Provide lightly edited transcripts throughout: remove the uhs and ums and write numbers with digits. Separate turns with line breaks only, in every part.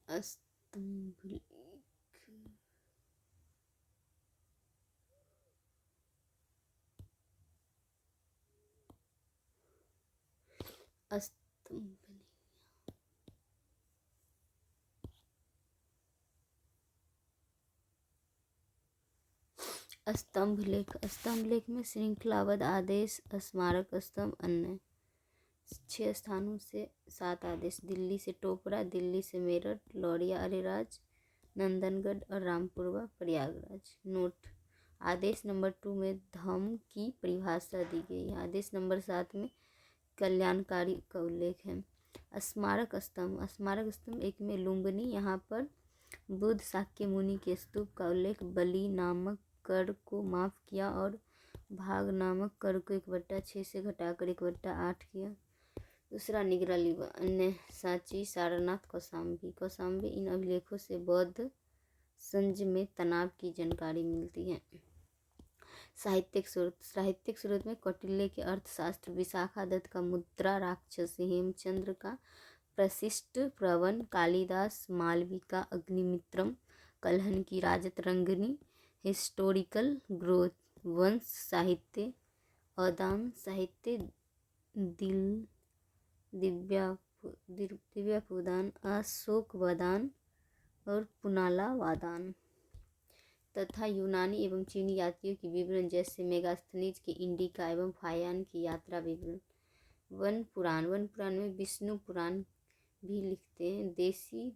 स्तंभ लेख। स्तंभ स्तंभ लेख। स्तंभ लेख में श्रृंखलाबद्ध आदेश, स्मारक स्तंभ, अन्य 6 स्थानों से 7 आदेश, दिल्ली से टोपरा, दिल्ली से मेरठ, लौरिया, अरेराज, नंदनगढ़ और रामपुर व प्रयागराज। नोट: आदेश नंबर 2 में धम्म की परिभाषा दी गई है। आदेश नंबर 7 में कल्याणकारी का उल्लेख है। स्मारक स्तंभ। स्मारक स्तंभ एक में लुम्बिनी, यहाँ पर बुद्ध शाक्य मुनि के स्तूप का उल्लेख, बलि नामक कर को माफ किया और भाग नामक कर को 1/6 से घटाकर 1/8 किया। दूसरा निगरालिवा, अन्य सांची, सारनाथ, कौशाम्बी। कौशाम्बी। इन अभिलेखों से बौद्ध संज में तनाव की जानकारी मिलती है। साहित्यिक स्रोत। साहित्यिक स्रोत में कौटिल्य के अर्थशास्त्र, विशाखा दत्त का मुद्रा राक्षसी, हेमचंद्र का प्रशिष्ट प्रवन, कालिदास मालविका अग्निमित्रम, कल्हण की राजत रंगनी, हिस्टोरिकल ग्रोथ, वंश साहित्य, अदान साहित्य, दिव्यापुदान, अशोकवदान और पुनालावादान तथा यूनानी एवं चीनी यात्रियों की विवरण जैसे मेगास्थनीज के इंडिका एवं फायान की यात्रा विवरण। वन पुराण। वन पुराण में विष्णु पुराण भी लिखते हैं। देशी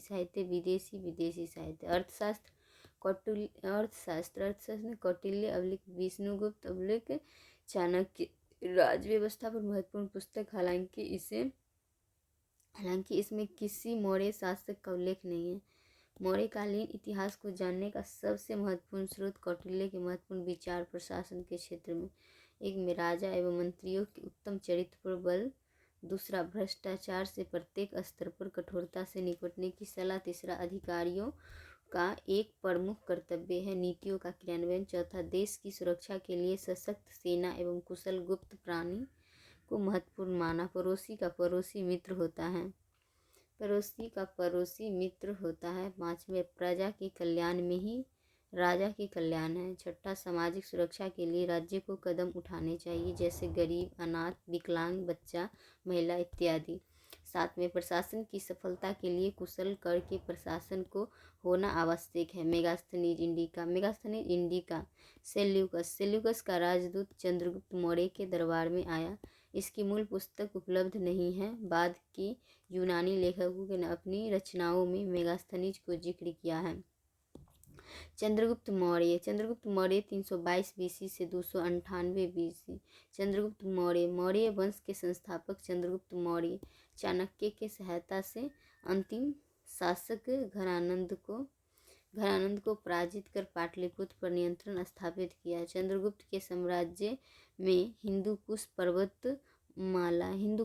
साहित्य, विदेशी साहित्य। अर्थशास्त्र। अर्थशास्त्र में कौटिल्य अवलिक विष्णुगुप्त अवलिक चाणक्य राज व्यवस्था पर महत्वपूर्ण पुस्तक। हालांकि इसमें किसी मौर्य शासक का उल्लेख नहीं है। मौर्यकालीन इतिहास को जानने का सबसे महत्वपूर्ण स्रोत कौटिल्य के महत्वपूर्ण विचार प्रशासन के क्षेत्र में। एक में राजा एवं मंत्रियों के उत्तम चरित्र पर बल, दूसरा भ्रष्टाचार से प्रत्येक स्तर पर कठोरता से निपटने की सलाह, तीसरा अधिकारियों का एक प्रमुख कर्तव्य है नीतियों का क्रियान्वयन, चौथा देश की सुरक्षा के लिए सशक्त सेना एवं कुशल गुप्त प्राणी को महत्वपूर्ण माना, पड़ोसी का पड़ोसी मित्र होता है। पांचवें प्रजा के कल्याण में ही राजा के कल्याण है। छठा सामाजिक सुरक्षा के लिए राज्य को कदम उठाने चाहिए जैसे गरीब, अनाथ, विकलांग, बच्चा, महिला इत्यादि। सातवें प्रशासन की सफलता के लिए कुशल कर के प्रशासन को होना आवश्यक है। मेगास्थनीज इंडिका। सेल्यूकस का राजदूत चंद्रगुप्त मौर्य के दरबार में आया। इसकी मूल पुस्तक उपलब्ध नहीं है। बाद के यूनानी लेखकों ने अपनी रचनाओं में मेगास्थनीज को जिक्र किया है। चंद्रगुप्त मौर्य 322 बीसी से 298 बीसी। चंद्रगुप्त मौर्य वंश के संस्थापक चंद्रगुप्त मौर्य चाणक्य के सहायता से अंतिम शासक घरानंद को पराजित कर पाटलिपुत्र पर नियंत्रण स्थापित किया। चंद्रगुप्त के साम्राज्य में हिंदू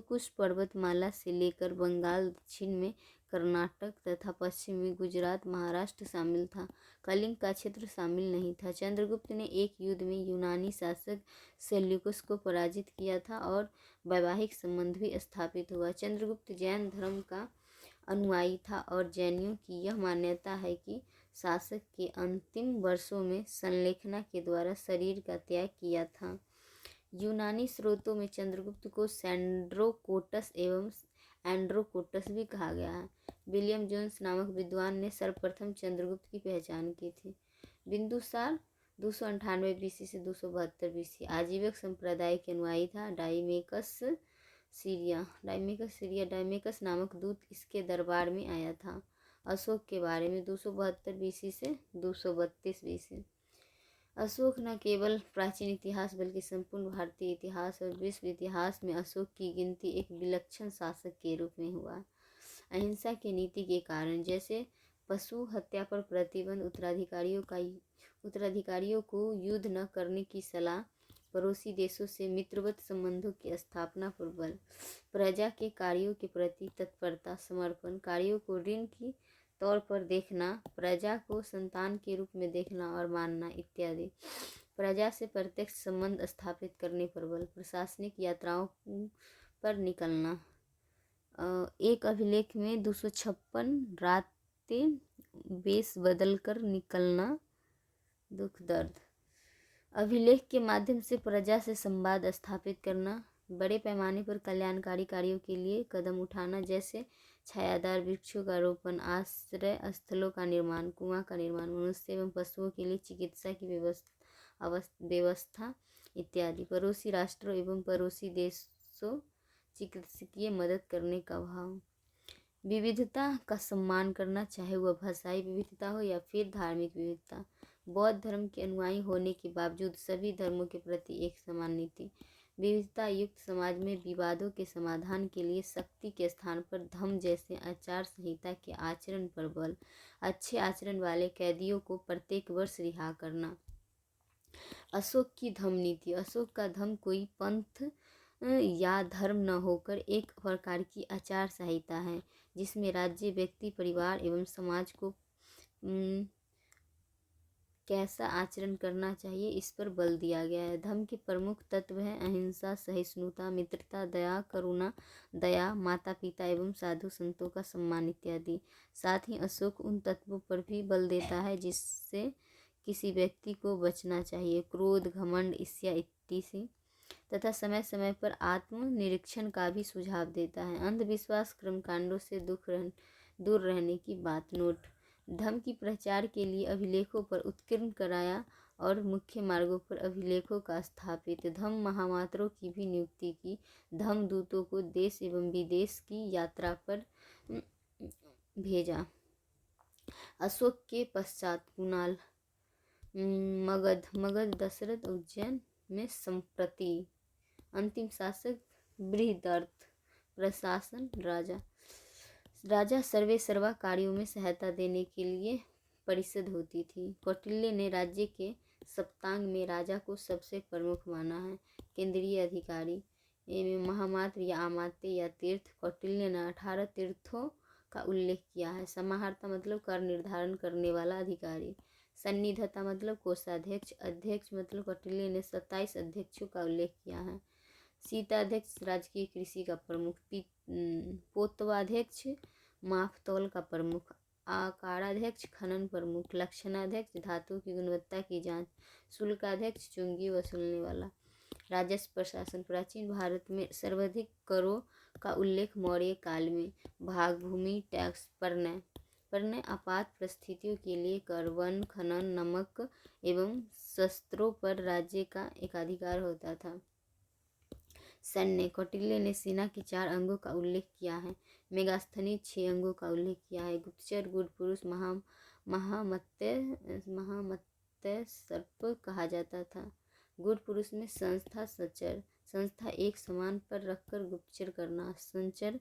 कुश पर्वतमाला से लेकर बंगाल, दक्षिण में कर्नाटक तथा पश्चिम में गुजरात, महाराष्ट्र शामिल था। कलिंग का क्षेत्र शामिल नहीं था। चंद्रगुप्त ने एक युद्ध में यूनानी शासक सेल्यूकस को पराजित किया था और वैवाहिक संबंध भी स्थापित हुआ। चंद्रगुप्त जैन धर्म का अनुयायी था और जैनियों की यह मान्यता है कि शासक के अंतिम वर्षों में संलेखना के द्वारा शरीर का त्याग किया था। यूनानी स्रोतों में चंद्रगुप्त को सैंड्रोकोटस एवं एंड्रोकोटस भी कहा गया है। विलियम जोन्स नामक विद्वान ने सर्वप्रथम चंद्रगुप्त की पहचान की थी। बिंदुसार 298 बीसी से 272 बीसी आजीवक संप्रदाय के अनुयायी था। डाइमेकस नामक दूत इसके दरबार में आया था। अशोक के बारे में 272 बीसी से 232 बीसी। अशोक न केवल प्राचीन इतिहास बल्कि संपूर्ण भारतीय इतिहास और विश्व इतिहास में अशोक की गिनती एक विलक्षण शासक के रूप में हुआ। अहिंसा की नीति के कारण, जैसे पशु हत्या पर प्रतिबंध, उत्तराधिकारियों को युद्ध न करने की सलाह, पड़ोसी देशों से मित्रवत संबंधों की स्थापना पर बल, प्रजा के कार्यों के प्रति तत्परता, समर्पण, कार्यों को ऋण की तौर पर देखना, प्रजा को संतान के रूप में देखना और मानना इत्यादि, प्रजा से प्रत्यक्ष संबंध स्थापित करने पर बल, प्रशासनिक यात्राओं पर निकलना, एक अभिलेख में 256 रातें वेश बदल कर निकलना, दुख दर्द। अभिलेख के माध्यम से प्रजा से संवाद स्थापित करना, बड़े पैमाने पर कल्याणकारी कार्यों के लिए कदम उठाना, जैसे छायादार वृक्षों का रोपण, आश्रय स्थलों का निर्माण, कुआं का निर्माण, मनुष्य एवं पशुओं के लिए चिकित्सा की व्यवस्था इत्यादि। पड़ोसी राष्ट्रों एवं पड़ोसी देशों चिकित्सकीय मदद करने का भाव। विविधता का सम्मान करना, चाहे वह भाषाई विविधता हो या फिर धार्मिक विविधता। बौद्ध धर्म के अनुयायी होने के बावजूद सभी धर्मों के प्रति एक समान नीति। विविधता युक्त समाज में विवादों के समाधान के लिए शक्ति के स्थान पर धम्म जैसे आचार संहिता के आचरण पर बल। अच्छे आचरण वाले कैदियों को प्रत्येक वर्ष रिहा करना। अशोक की धम्म नीति। अशोक का धम्म कोई पंथ या धर्म न होकर एक प्रकार की आचार संहिता है, जिसमें राज्य, व्यक्ति, परिवार एवं समाज को कैसा आचरण करना चाहिए इस पर बल दिया गया है। धर्म के प्रमुख तत्व हैं अहिंसा, सहिष्णुता, मित्रता, दया, करुणा, दया, माता पिता एवं साधु संतों का सम्मान इत्यादि। साथ ही अशोक उन तत्वों पर भी बल देता है जिससे किसी व्यक्ति को बचना चाहिए, क्रोध, घमंड, ईर्ष्या इत्यादि, तथा समय समय पर आत्म निरीक्षण का भी सुझाव देता है। अंधविश्वास, कर्मकांडों से दूर रहने की बात। नोट: धम्म की प्रचार के लिए अभिलेखों पर उत्कीर्ण कराया और मुख्य मार्गों पर अभिलेखों का स्थापित। धम्म महामात्रों की भी नियुक्ति की। धम्म दूतों को देश एवं विदेश की यात्रा पर भेजा। अशोक के पश्चात कुणाल, मगध, दशरथ, उज्जैन में संप्रति। अंतिम शासक बृहदर्थ। प्रशासन राजा सर्वे सर्वा कार्यों में सहायता देने के लिए परिषद होती थी। कौटिल्य ने राज्य के सप्तांग में राजा को सबसे प्रमुख माना है। केंद्रीय अधिकारी एवं महामात्र या अमात्य या तीर्थ। कौटिल्य ने 18 तीर्थों का उल्लेख किया है। समाहर्ता मतलब कर निर्धारण करने वाला अधिकारी। सन्निधत्ता मतलब कोषाध्यक्ष। अध्यक्ष मतलब कौटिल्य ने 27 अध्यक्षों का उल्लेख किया है। शीताध्यक्ष राजकीय कृषि का प्रमुख। पोतवाध्यक्ष मापतौल का प्रमुख। आकाराध्यक्ष खनन प्रमुख। लक्षणाध्यक्ष धातु की गुणवत्ता की जांच। शुल्काध्यक्ष चुंगी वसूलने वाला। राजस्व प्रशासन। प्राचीन भारत में सर्वाधिक करों का उल्लेख मौर्य काल में। भाग भूमि टैक्स। परण्य आपात परिस्थितियों के लिए कर। वन खनन, नमक एवं शस्त्रों पर राज्य का एकाधिकार होता था। सैन्य। कौटिल्य ने सेना के 4 अंगों का उल्लेख किया है। मेगास्थनी 6 अंगों का उल्लेख किया है। गुप्तचर, गुड़ पुरुष, महामत्स्य सर्प कहा जाता था। गुड़ पुरुष में संस्था, सचर। संस्था एक समान पर रखकर गुप्तचर करना। संचर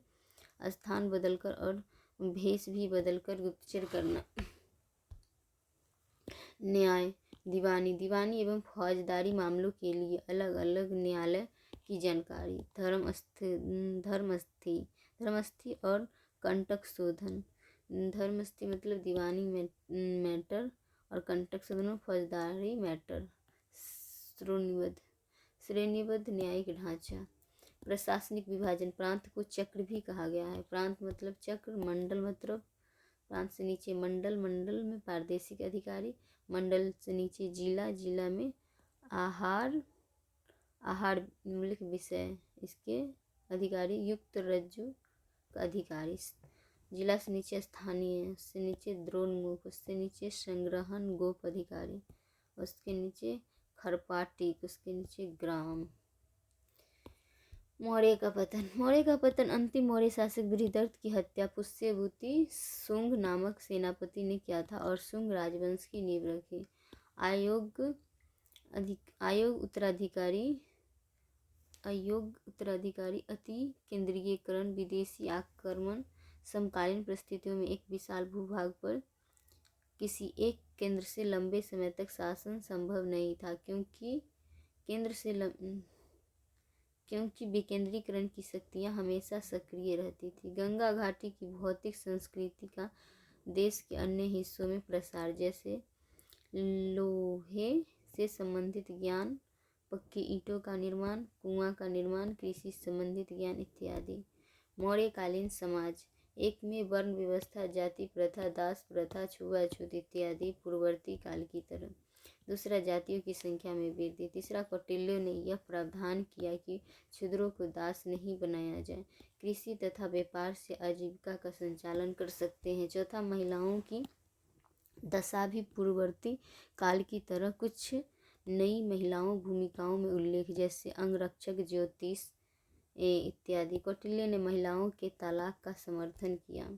स्थान बदलकर और भेष भी बदलकर गुप्तचर करना। न्याय। दीवानी एवं फौजदारी मामलों के लिए अलग अलग न्यायालय की जानकारी। धर्मस्थी और कंटक शोधन। धर्मस्थी मतलब दीवानी मैटर और कंटक शोधन फौजदारी मैटर। श्रेणीबद्ध न्यायिक ढांचा। प्रशासनिक विभाजन। प्रांत को चक्र भी कहा गया है। प्रांत मतलब चक्र। मंडल मतलब प्रांत से नीचे मंडल, मंडल में प्रादेशिक अधिकारी, मंडल से नीचे जिला, जिला में आहार मूलिक विषय इसके अधिकारी, युक्त रज्जु का अधिकारी। जिला से नीचे स्थानीय, उससे नीचे द्रोणमुख, उससे नीचे संग्रहण गोप अधिकारी, उसके नीचे खरपाटिक, उसके नीचे ग्राम। मौर्य का पतन। अंतिम मौर्य शासक बृहदर्थ की हत्या पुष्यभूति शुंग नामक सेनापति ने किया था और शुंग राजवंश की नींव रखी। उत्तराधिकारी अति केंद्रीयकरण। विदेशी आक्रमण। समकालीन परिस्थितियों में एक विशाल भूभाग पर किसी एक केंद्र से लंबे समय तक शासन संभव नहीं था, क्योंकि विकेंद्रीकरण की शक्तियाँ हमेशा सक्रिय रहती थी। गंगा घाटी की भौतिक संस्कृति का देश के अन्य हिस्सों में प्रसार, जैसे लोहे से संबंधित ज्ञान, पक्की ईंटों का निर्माण, कुआं का निर्माण, कृषि संबंधित ज्ञान इत्यादि। मौर्यकालीन समाज एक में वर्ण व्यवस्था, जाति प्रथा, दास प्रथा, छुआछूत इत्यादि पूर्ववर्ती काल की तरह। दूसरा, जातियों की संख्या में वृद्धि। तीसरा, कौटिल्य ने यह प्रावधान किया कि शूद्रों को दास नहीं बनाया जाए, कृषि तथा व्यापार से आजीविका का संचालन कर सकते हैं। चौथा, महिलाओं की दशा भी पूर्ववर्ती काल की तरह कुछ नई महिलाओं भूमिकाओं में उल्लेख, जैसे अंगरक्षक, ज्योतिष इत्यादि। कौटिल्य ने महिलाओं के तलाक का समर्थन किया।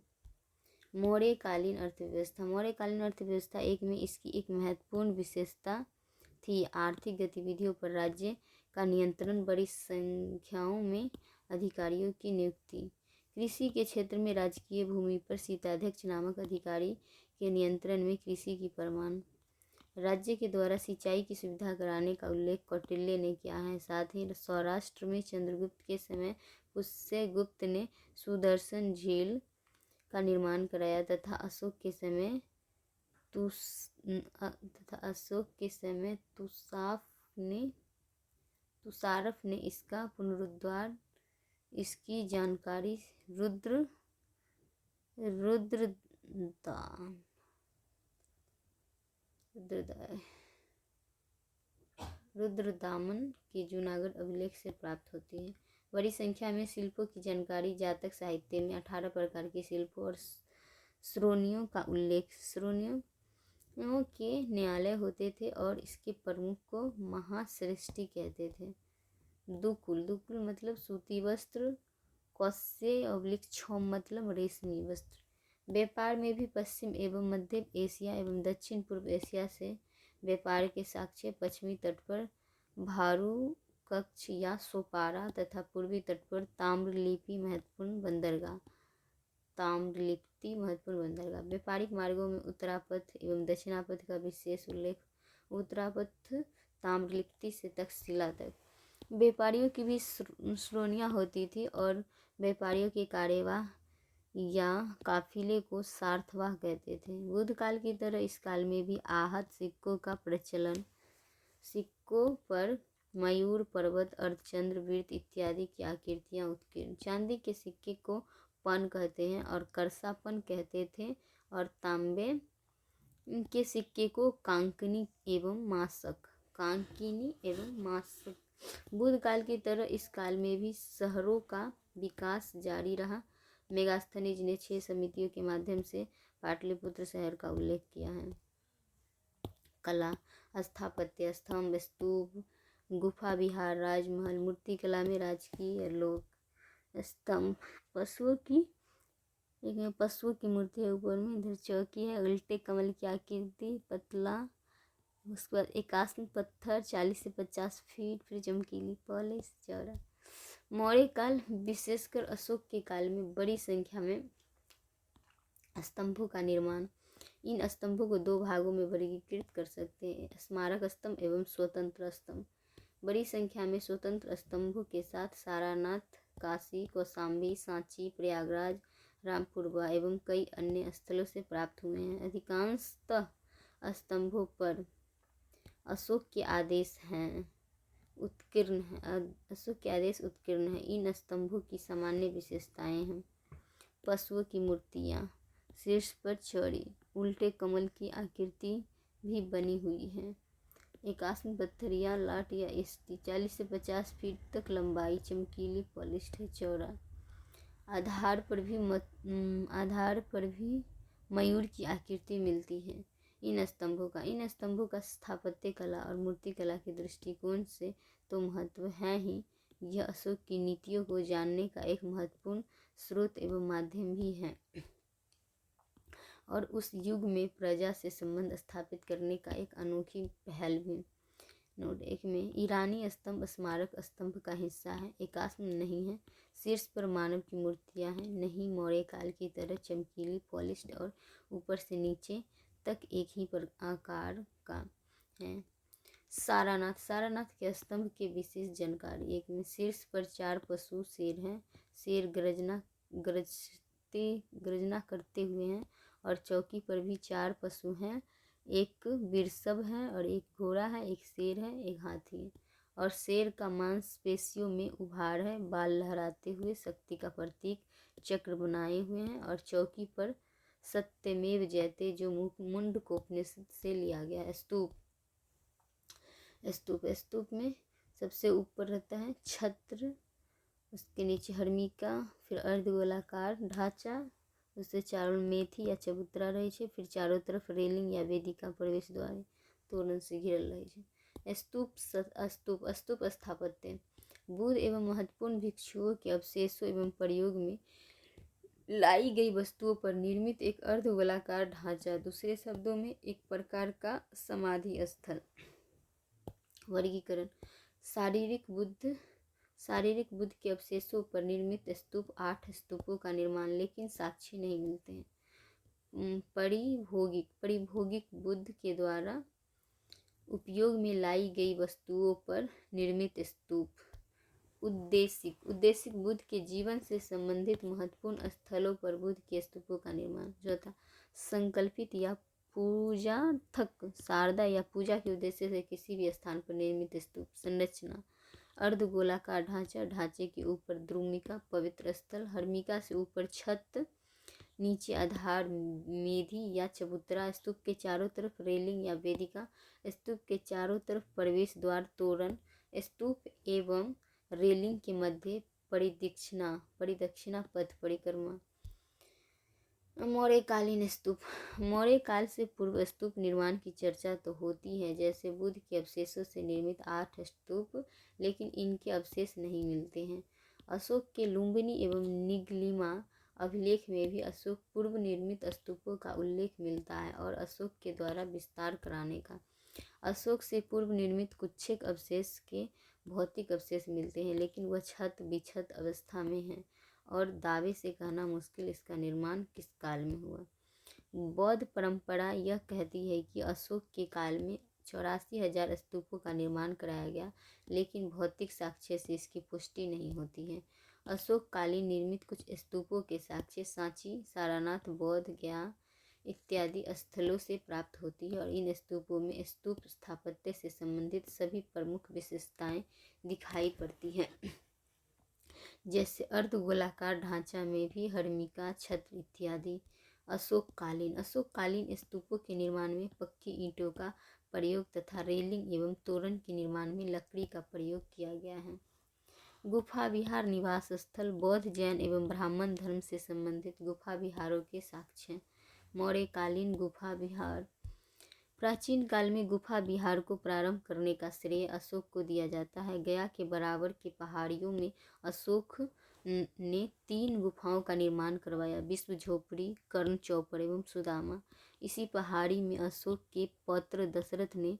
मौर्यकालीन अर्थव्यवस्था। मौर्यकालीन अर्थव्यवस्था एक में इसकी एक महत्वपूर्ण विशेषता थी आर्थिक गतिविधियों पर राज्य का नियंत्रण, बड़ी संख्याओं में अधिकारियों की नियुक्ति। कृषि के क्षेत्र में राजकीय भूमि पर शीताध्यक्ष नामक अधिकारी के नियंत्रण में कृषि की परमान। राज्य के द्वारा सिंचाई की सुविधा कराने का उल्लेख कौटिल्य ने किया है। साथ ही सौराष्ट्र में चंद्रगुप्त के समय पुष्यगुप्त ने सुदर्शन झील का निर्माण कराया तथा अशोक के समय तुषारफ ने इसका पुनरुद्धार। इसकी जानकारी रुद्रदामन के जूनागढ़ अभिलेख से प्राप्त होती है। बड़ी संख्या में शिल्पों की जानकारी जातक साहित्य में 18 प्रकार के शिल्पों और श्रोणियों का उल्लेख। श्रोणियों के न्यायालय होते थे और इसके प्रमुख को महासृष्टि कहते थे। दुकुल मतलब सूती वस्त्र, कौस्य/क्षौम मतलब रेशमी वस्त्र। व्यापार में भी पश्चिम एवं मध्य एशिया एवं दक्षिण पूर्व एशिया से व्यापार के साक्ष्य पश्चिमी तट पर भारू कक्ष या सोपारा तथा पूर्वी तट पर ताम्रलिप्ति महत्वपूर्ण बंदरगाह। व्यापारिक मार्गों में उत्तरापथ एवं दक्षिणापथ का विशेष उल्लेख। उत्तरापथ ताम्रलिप्ति से तक्षशिला तक। व्यापारियों की भी श्रेणियाँ होती थी और व्यापारियों के कार्यवाह या काफिले को सार्थवाह कहते थे। बुद्ध काल की तरह इस काल में भी आहत सिक्कों का प्रचलन। सिक्कों पर मयूर, पर्वत, अर्धचंद्र, वृत्त इत्यादि की आकृतियाँ उत्कीर्ण। चांदी के सिक्के को पन कहते हैं और करसापन कहते थे और तांबे के सिक्के को कांकिनी एवं मासक। बुद्ध काल की तरह इस काल में भी शहरों का विकास जारी रहा। मेगास्थनीज ने 6 समितियों के माध्यम से पाटलिपुत्र शहर का उल्लेख किया है। कला, स्थापत्य, स्तंभ, स्तूप, गुफा विहार, राजमहल। मूर्तिकला में राजकीय लोक स्तंभ, पशुओं की मूर्ति है, ऊपर में इधर चौकी है, उल्टे कमल की आकृति, पतला, उसके बाद एकास्म पत्थर 40 से 50 फीट, फिर चमकीली पॉलिश, चौड़ा। मौर्य काल विशेषकर अशोक के काल में बड़ी संख्या में स्तंभों का निर्माण। इन स्तंभों को 2 भागों में वर्गीकृत कर सकते हैं, स्मारक स्तंभ एवं स्वतंत्र स्तंभ। बड़ी संख्या में स्वतंत्र स्तंभों के साथ सारनाथ, काशी, कौशाम्बी, सांची, प्रयागराज, रामपुरवा एवं कई अन्य स्थलों से प्राप्त हुए हैं। अधिकांशतः स्तंभों पर अशोक के आदेश उत्कीर्ण है। इन स्तंभों की सामान्य विशेषताएं हैं। पशुओं की मूर्तियाँ, शीर्ष पर चौड़ी उल्टे कमल की आकृति भी बनी हुई है। एकास्म पत्थर या लाट या एस्टी 40 से 50 फीट तक लंबाई, चमकीली पॉलिश्ड है, चौड़ा। आधार पर भी मयूर की आकृति मिलती है। इन स्तंभों का स्थापत्य कला और मूर्ति कला के दृष्टिकोण से तो महत्व है ही, यह अशोक की नीतियों को जानने का एक महत्वपूर्ण स्रोत एवं माध्यम भी है और उस युग में प्रजा से संबंध स्थापित करने का एक अनोखी पहल भी। नोट 1 में ईरानी स्तंभ स्मारक स्तंभ का हिस्सा है, एकास्म नहीं है। शीर्ष पर मानव की मूर्तियां हैं, नहीं मौर्य काल की तरह चमकीली पॉलिश्ड और ऊपर से नीचे तक एक ही आकार का है। सारनाथ के स्तंभ के विशेष जानकारी। 1 में शीर्ष पर 4 पशु शेर हैं, शेर गर्जना करते हुए हैं और चौकी पर भी 4 पशु हैं, एक बिरसब है और एक घोड़ा है, एक शेर है, एक हाथी है और शेर का मांसपेशियों में उभार है। बाल लहराते हुए शक्ति का प्रतीक चक्र बनाए हुए हैं। और चौकी पर सत्यमेव जयते, जो मुंडकोपनिषद से लिया गया है। स्तूप स्तूप में सबसे ऊपर रहता है छत्र, उसके नीचे हर्मिका, फिर अर्धगोलाकार ढांचा, उससे चारों मेथी या चबूतरा रहे छे, फिर चारों तरफ रेलिंग या वेदिका प्रवेश द्वार तोरण से घिरल रहे छे। स्तूप स्थापत्य बुद्ध एवं महत्वपूर्ण भिक्षुओं के अवशेषों एवं प्रयोग में लाई गई वस्तुओं पर निर्मित एक अर्धगोलाकार ढांचा, दूसरे शब्दों में एक प्रकार का समाधि स्थल। वर्गीकरण शारीरिक बुद्ध के अवशेषों पर निर्मित स्तूप 8 स्तूपों का निर्माण, लेकिन साक्ष्य नहीं मिलते हैं। परिभोगिक बुद्ध के द्वारा उपयोग में लाई गई वस्तुओं पर निर्मित स्तूप। उद्देशिक बुद्ध के जीवन से संबंधित महत्वपूर्ण स्थलों पर बुद्ध के स्तूपों का निर्माण। चौथा, संकल्पित या पूजार्थक शारदा या पूजा के उद्देश्य से किसी भी स्थान पर निर्मित स्तूप। संरचना अर्धगोलाकार ढांचा, ढांचे के ऊपर द्रुमिका पवित्र स्थल, हर्मिका से ऊपर छत, नीचे आधार मेधी या चबूतरा, स्तूप के चारों तरफ रेलिंग या वेदिका, स्तूप के चारों तरफ प्रवेश द्वार तोरण, स्तूप एवं रेलिंग के मध्य परिदक्षिणा पथ परिक्रमा। मौर्यकालीन स्तूप। मौर्य काल से पूर्व स्तूप निर्माण की चर्चा तो होती है, जैसे बुद्ध के अवशेषों से निर्मित 8 स्तूप, लेकिन इनके अवशेष नहीं मिलते हैं। अशोक के लुम्बिनी एवं निगलिमा अभिलेख में भी अशोक पूर्व निर्मित स्तूपों का उल्लेख मिलता है और अशोक के द्वारा विस्तार कराने का। अशोक से पूर्व निर्मित कुछेक अवशेष के भौतिक अवशेष मिलते हैं, लेकिन वह छत बिछत अवस्था में है और दावे से कहना मुश्किल इसका निर्माण किस काल में हुआ। बौद्ध परंपरा यह कहती है कि अशोक के काल में 84,000 स्तूपों का निर्माण कराया गया, लेकिन भौतिक साक्ष्य से इसकी पुष्टि नहीं होती है। अशोक कालीन निर्मित कुछ स्तूपों के साक्ष्य सांची, सारनाथ, बोध गया इत्यादि स्थलों से प्राप्त होती है और इन स्तूपों में स्तूप स्थापत्य से संबंधित सभी प्रमुख विशेषताएं दिखाई पड़ती हैं, जैसे अर्धगोलाकार ढांचा में भी हर्मिका, छत्र इत्यादि। अशोककालीन स्तूपों के निर्माण में पक्की ईंटों का प्रयोग तथा रेलिंग एवं तोरण के निर्माण में लकड़ी का प्रयोग किया गया है। गुफा विहार निवास स्थल बौद्ध, जैन एवं ब्राह्मण धर्म से संबंधित गुफा विहारों के साक्ष्य। मौर्यकालीन गुफा विहार। प्राचीन काल में गुफा विहार को प्रारंभ करने का श्रेय अशोक को दिया जाता है। गया के बराबर के पहाड़ियों में अशोक ने 3 गुफाओं का निर्माण करवाया, विश्व झोपड़ी, कर्ण चौपर एवं सुदामा। इसी पहाड़ी में अशोक के पौत्र दशरथ ने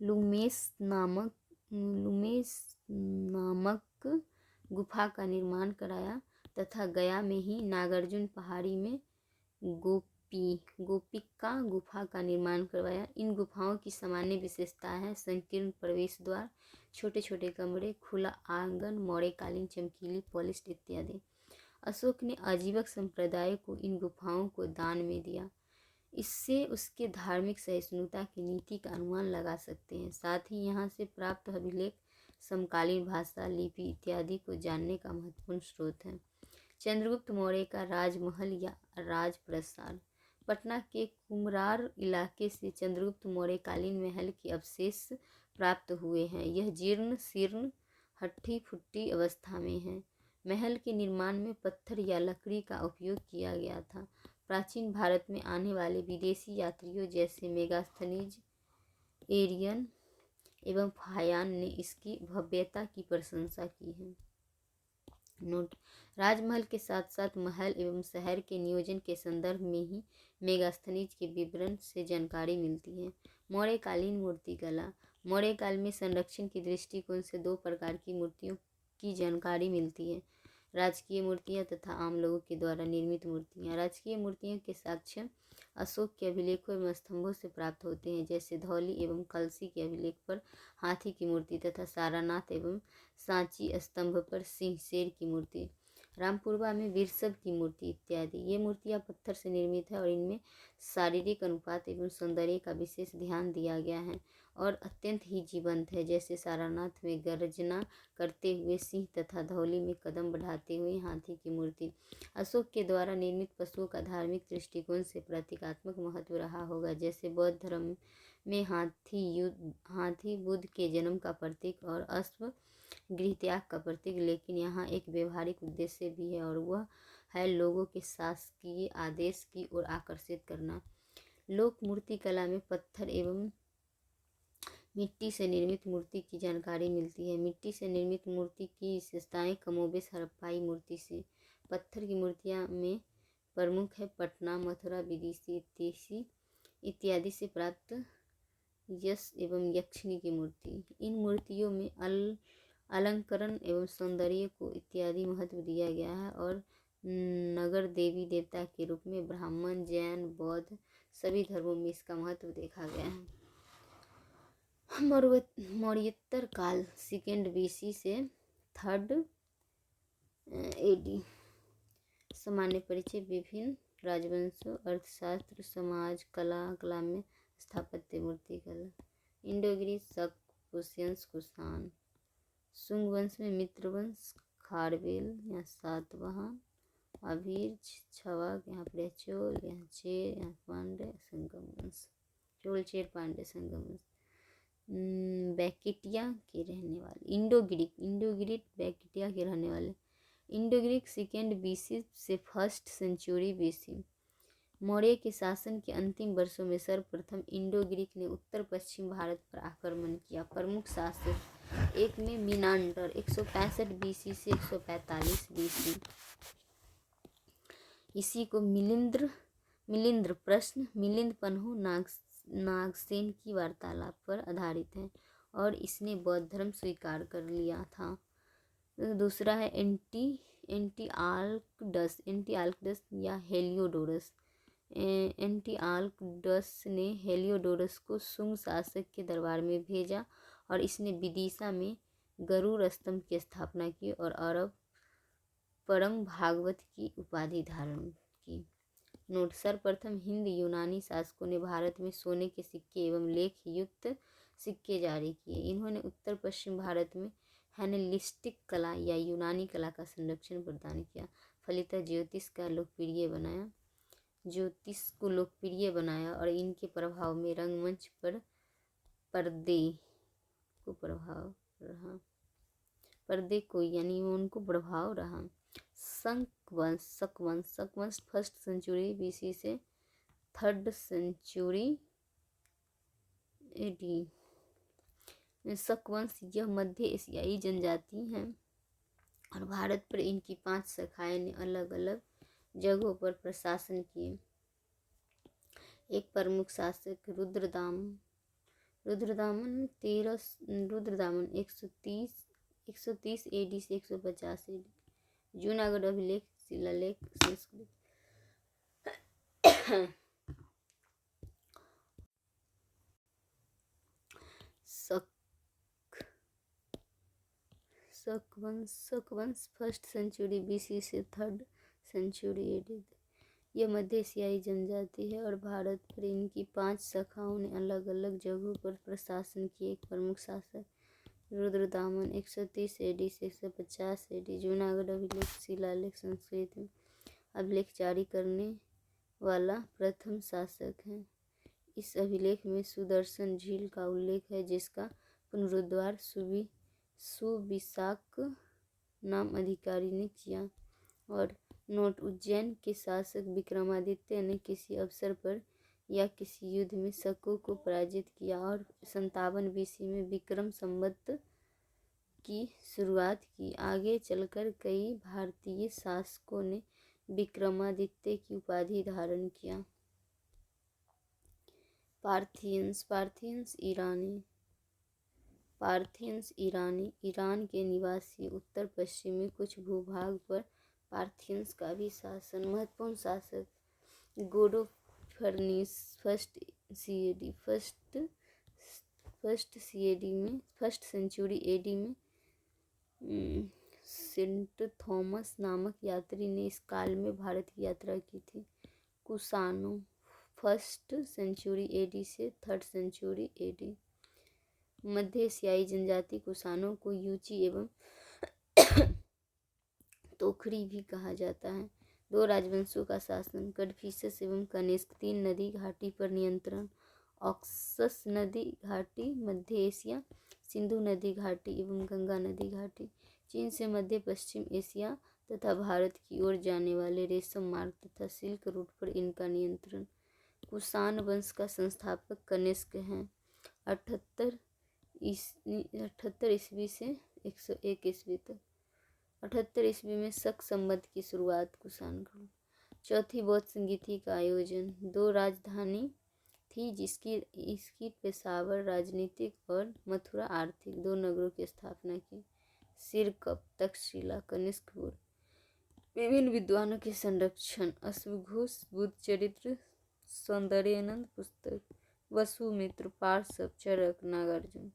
लुमेस नामक गुफा का निर्माण कराया तथा गया में ही नागार्जुन पहाड़ी में गोपिका गुफा का निर्माण करवाया। इन गुफाओं की सामान्य विशेषता है संकीर्ण प्रवेश द्वार, छोटे छोटे कमरे, खुला आंगन, मौर्यकालीन चमकीली पॉलिश्ड इत्यादि। अशोक ने आजीवक संप्रदाय को इन गुफाओं को दान में दिया। इससे उसके धार्मिक सहिष्णुता की नीति का अनुमान लगा सकते हैं। साथ ही यहाँ से प्राप्त अभिलेख समकालीन भाषा, लिपि इत्यादि को जानने का महत्वपूर्ण स्रोत है। चंद्रगुप्त मौर्य का राजमहल या राजप्रसाद। पटना के कुमरार इलाके से चंद्रगुप्त मौर्यकालीन महल के अवशेष प्राप्त हुए हैं। यह जीर्ण शीर्ण हट्टी फुट्टी अवस्था में है। महल के निर्माण में पत्थर या लकड़ी का उपयोग किया गया था। प्राचीन भारत में आने वाले विदेशी यात्रियों जैसे मेगास्थनीज, एरियन एवं फायान ने इसकी भव्यता की प्रशंसा की है। नोट: राजमहल के साथ साथ महल एवं शहर के नियोजन के संदर्भ में ही मेगास्थनीज के विवरण से जानकारी मिलती है। मौर्यकालीन मूर्तिकला। मौर्य काल में संरक्षण की दृष्टिकोण से 2 प्रकार की मूर्तियों की जानकारी मिलती है, राजकीय मूर्तियाँ तथा आम लोगों के द्वारा निर्मित मूर्तियाँ। राजकीय मूर्तियों के साक्ष्य अशोक के अभिलेखों एवं स्तंभों से प्राप्त होते हैं, जैसे धौली एवं कलसी के अभिलेख पर हाथी की मूर्ति तथा सारनाथ एवं सांची स्तंभ पर सिंह शेर की मूर्ति, रामपुरवा में वीरशैव की मूर्ति इत्यादि। ये मूर्तियाँ पत्थर से निर्मित है और इनमें शारीरिक अनुपात एवं सौंदर्य का विशेष ध्यान दिया गया है और अत्यंत ही जीवंत है, जैसे सारनाथ में गर्जना करते हुए सिंह तथा धौली में कदम बढ़ाते हुए हाथी की मूर्ति। अशोक के द्वारा निर्मित पशुओं का धार्मिक दृष्टिकोण से प्रतीकात्मक महत्व रहा होगा, जैसे बौद्ध धर्म में हाथी बुद्ध के जन्म का प्रतीक और अश्व गृहत्याग का प्रतीक, लेकिन यहाँ एक व्यवहारिक उद्देश्य भी है और वह है लोगों के शासकीय आदेश की ओर आकर्षित करना। लोक मूर्ति कला में पत्थर एवं मिट्टी से निर्मित मूर्ति की जानकारी मिलती है। मिट्टी से निर्मित मूर्ति की विशेषताएं कमोबेश हड़प्पाई मूर्ति से। पत्थर की मूर्तियां में प्रमुख है पटना, मथुरा, विदिशा इत्यादि से प्राप्त यश एवं यक्षिणी की मूर्ति। इन मूर्तियों में अलंकरण एवं सौंदर्य को इत्यादि महत्व दिया गया है और नगर देवी देवता के रूप में ब्राह्मण, जैन, बौद्ध सभी धर्मों में इसका महत्व देखा गया है। मौर्योत्तर काल 2nd BC से 3rd AD। सामान्य परिचय। विभिन्न राजवंशों, अर्थशास्त्र, समाज, कला में स्थापत्य, मूर्ति कला। इंडो ग्रीक, शक, पुष्यंश, कुषाण। शुंग वंश में मित्रवंश, खारवेल या सातवाहन, अभीर, छवाक, यहाँ पर चोल, यहाँ चेर, यहाँ पांड्य, संगम वंश। चोल, चेर, पांड्य, संगम वंश। बैकिटिया के रहने वाले। इंडो ग्रीक बैकिटिया के रहने वाले। इंडो ग्रीक 2nd BC से 1st सेंचुरी BC। मौर्य के शासन के अंतिम वर्षों में सर्वप्रथम इंडो ग्रीक ने उत्तर पश्चिम भारत पर आक्रमण किया। प्रमुख शासक एक में मिनांडर 165 BC से 145 BC। इसी को मिलिंद्र प्रश्न मिलिंद पन्हु नागसेन की वार्तालाप पर आधारित है और इसने बौद्ध धर्म स्वीकार कर लिया था। दूसरा है एंटिआल्कडस या हेलियोडोरस। एंटिआल्कडस ने हेलियोडोरस को शुंग शासक के दरबार में भेजा और इसने विदिशा में गरुड़ स्तंभ की स्थापना की और अरब परम भागवत की उपाधि धारण की। नोट। सर्वप्रथम हिंद यूनानी शासकों ने भारत में सोने के सिक्के एवं लेख युक्त सिक्के जारी किए। इन्होंने उत्तर पश्चिम भारत में हेलेनिस्टिक कला या यूनानी कला का संरक्षण प्रदान किया। फलितः ज्योतिष को लोकप्रिय बनाया और इनके प्रभाव में रंगमंच पर पर्दे को यानी उनको प्रभाव रहा। शक वंश 1st सेंचुरी BC से 3rd सेंचुरी AD। शक वंश यह मध्य एशियाई जनजाति हैं और भारत पर इनकी 5 शाखाएं ने अलग अलग जगहों पर प्रशासन किए। एक प्रमुख शासक रुद्रदामन 130 AD से 150 AD। जूनागढ़ अभिलेख, शिलालेख, संस्कृत। शक वंश 1st सेंचुरी BC से 3rd सेंचुरी AD। यह मध्य एशियाई जनजाति है और भारत पर इनकी 5 शाखाओं ने अलग अलग जगहों पर प्रशासन किए। एक प्रमुख शासक रुद्रदामन 130 AD से 150 AD। जूनागढ़ अभिलेख, शिलालेख, संस्कृत में अभिलेख जारी करने वाला प्रथम शासक है। इस अभिलेख में सुदर्शन झील का उल्लेख है जिसका पुनरुद्धार सुविशाक नाम अधिकारी ने किया। और नोट। उज्जैन के शासक विक्रमादित्य ने किसी अवसर पर या किसी युद्ध में शकों को पराजित किया और 57 BC में विक्रम संवत की शुरुआत की। आगे चलकर कई भारतीय शासकों ने विक्रमादित्य की उपाधि धारण किया। पार्थियंस ईरानी ईरान के निवासी। उत्तर पश्चिम में कुछ भूभाग पर पार्थियंस का भी शासन। महत्वपूर्ण शासक गोडोफर्निस 1st सेंचुरी AD में सेंट थॉमस नामक यात्री ने इस काल में भारत की यात्रा की थी। कुषाणों 1st सेंचुरी AD से 3rd सेंचुरी AD। मध्य एशियाई जनजाति कुषाणों को यूची एवं तोखरी भी कहा जाता है। 2 राजवंशों का शासन, कड़फिसस एवं कनिष्क। 3 नदी घाटी पर नियंत्रण, ऑक्सस नदी घाटी मध्य एशिया, सिंधु नदी घाटी एवं गंगा नदी घाटी। चीन से मध्य पश्चिम एशिया तथा भारत की ओर जाने वाले रेशम मार्ग तथा सिल्क रूट पर इनका नियंत्रण। कुषाण वंश का संस्थापक कनिष्क हैं। 78 ईस्वी से 101 ईस्वी तक। 78 ईस्वी में शक संवत की शुरुआत कुषाण का। चौथी बौद्ध संगीति का आयोजन। 2 राजधानी थी जिसकी इसकी पेशावर राजनीतिक और मथुरा आर्थिक। 2 नगरों की स्थापना की। सिरकप, तक्षशिला, कनिष्कपुर। विभिन्न विद्वानों के संरक्षण। अश्वघोष, बुद्ध चरित्र, सौंदर्यानंद पुस्तक, वसुमित्र, पार्श्व, चरक, नागार्जुन।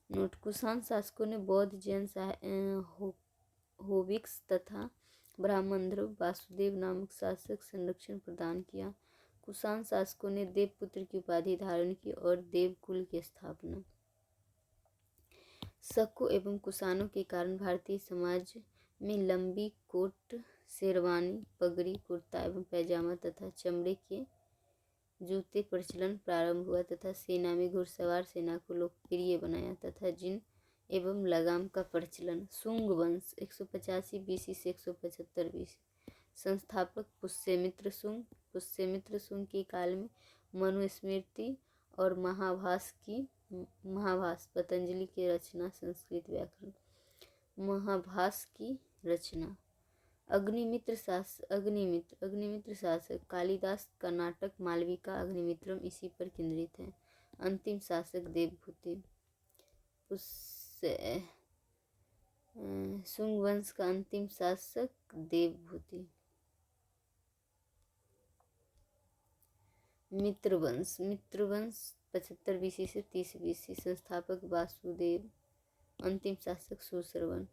नोट: कुषाण शासकों ने बौद्ध, जैन, होविक्स तथा ब्राह्मणध्रुव वासुदेव नामक शासक संरक्षण प्रदान किया। कुषाण शासकों ने देवपुत्र की उपाधि धारण की और देवकुल की स्थापना। शकों एवं कुषाणों के कारण भारतीय समाज में लंबी कोट, शेरवानी, पगड़ी, कुर्ता एवं पैजामा तथा चमड़े के जूते प्रचलन प्रारंभ हुआ तथा सेना में घुड़सवार सेना को लोकप्रिय बनाया तथा जिन एवं लगाम का प्रचलन। शुंग वंश 185 बीसी से 175 बीसी। संस्थापक पुष्यमित्र शुंग। पुष्यमित्र शुंग के काल में मनुस्मृति और महाभास पतंजलि की रचना, संस्कृत व्याकरण। महाभास की रचना। अग्निमित्र शासक कालिदास का नाटक मालविका अग्निमित्रम इसी पर केंद्रित है। अंतिम शासक देवभूति। शुंग वंश का अंतिम शासक देवभूति। मित्रवंश 75 बीसी से 30 बीसी। संस्थापक वासुदेव। अंतिम शासक सुश्रवण।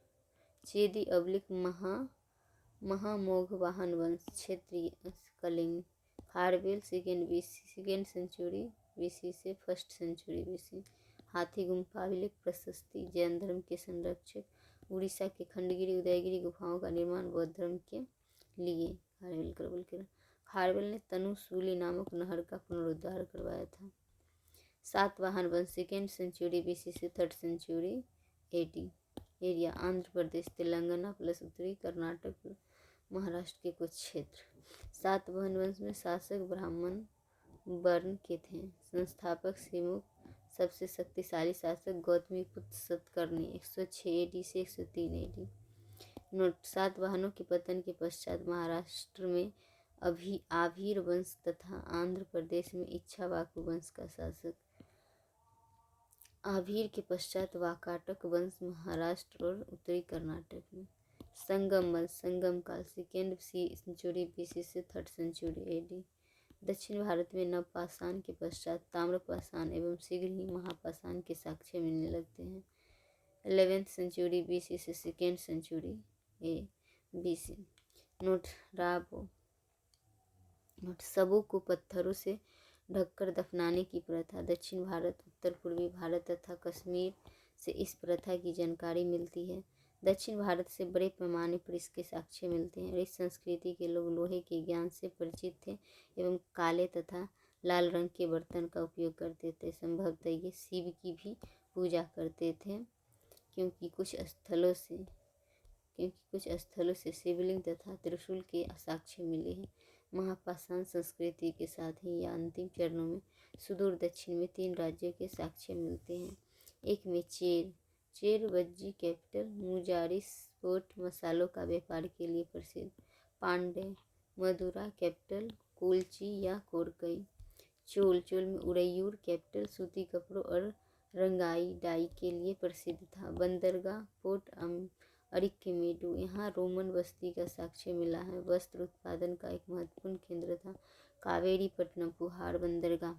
चेदी अवलिक महामौघवाहन वंश क्षेत्रीय Kalinga. Kharavela second century BC से 1st सेंचुरी बीसी। हाथी गुम्फा अभिलेख प्रशस्ति जैन धर्म के संरक्षक। उड़ीसा के खंडगिरी उदयगिरी गुफाओं का निर्माण बौद्ध धर्म के लिए। खारवेल ने तनुशूली नामक नहर का पुनरुद्धार करवाया था। सातवाहन वंश 2nd सेंचुरी बीसी से 3rd century AD. Area Andhra Pradesh, Telangana plus उत्तरी कर्नाटक, महाराष्ट्र के कुछ क्षेत्र। सातवाहन वंश में शासक ब्राह्मण वर्ण के थे। संस्थापक सिमुक। सबसे शक्तिशाली शासक गौतमीपुत्र सतकर्णी 106 एडी से 103 एडी। नोट: सातवाहनों के पतन के पश्चात महाराष्ट्र में आभीर वंश तथा आंध्र प्रदेश में इक्ष्वाकु वंश का शासक। आभीर के पश्चात वाकाटक वंश महाराष्ट्र और उत्तरी कर्नाटक में। संगम वंश संगम काल 2nd सेंचुरी बीसी से 3rd सेंचुरी एडी। दक्षिण भारत में नवपाषाण के पश्चात ताम्रपाषाण एवं शीघ्र ही महापाषाण के साक्ष्य मिलने लगते हैं। 11th सेंचुरी बीसी से 2nd century BC. Note: राबो। Note: शवों को पत्थरों से ढककर दफनाने की प्रथा। दक्षिण भारत, उत्तर पूर्वी भारत तथा कश्मीर से इस प्रथा की जानकारी मिलती है। दक्षिण भारत से बड़े पैमाने पर इसके साक्ष्य मिलते हैं। इस संस्कृति के लोग लोहे के ज्ञान से परिचित थे एवं काले तथा लाल रंग के बर्तन का उपयोग करते थे। संभवतः ये शिव की भी पूजा करते थे क्योंकि कुछ स्थलों से शिवलिंग तथा त्रिशूल के साक्ष्य मिले हैं। महापाषाण संस्कृति के साथ ही या अंतिम चरणों में सुदूर दक्षिण में 3 राज्यों के साक्ष्य मिलते हैं। एक में चेर वज्जी कैपिटल, मुजारिस पोर्ट मसालों का व्यापार के लिए प्रसिद्ध। पांड्य मदुरा कैपिटल, कोलची या कोरकई। चोल में उरैयूर कैपिटल, सूती कपड़ों और रंगाई डाई के लिए प्रसिद्ध था। बंदरगाह पोर्ट अरिक्कीमेडू, यहाँ रोमन बस्ती का साक्ष्य मिला है। वस्त्र उत्पादन का एक महत्वपूर्ण केंद्र था। कावेरीपट्टनम पुहार बंदरगाह।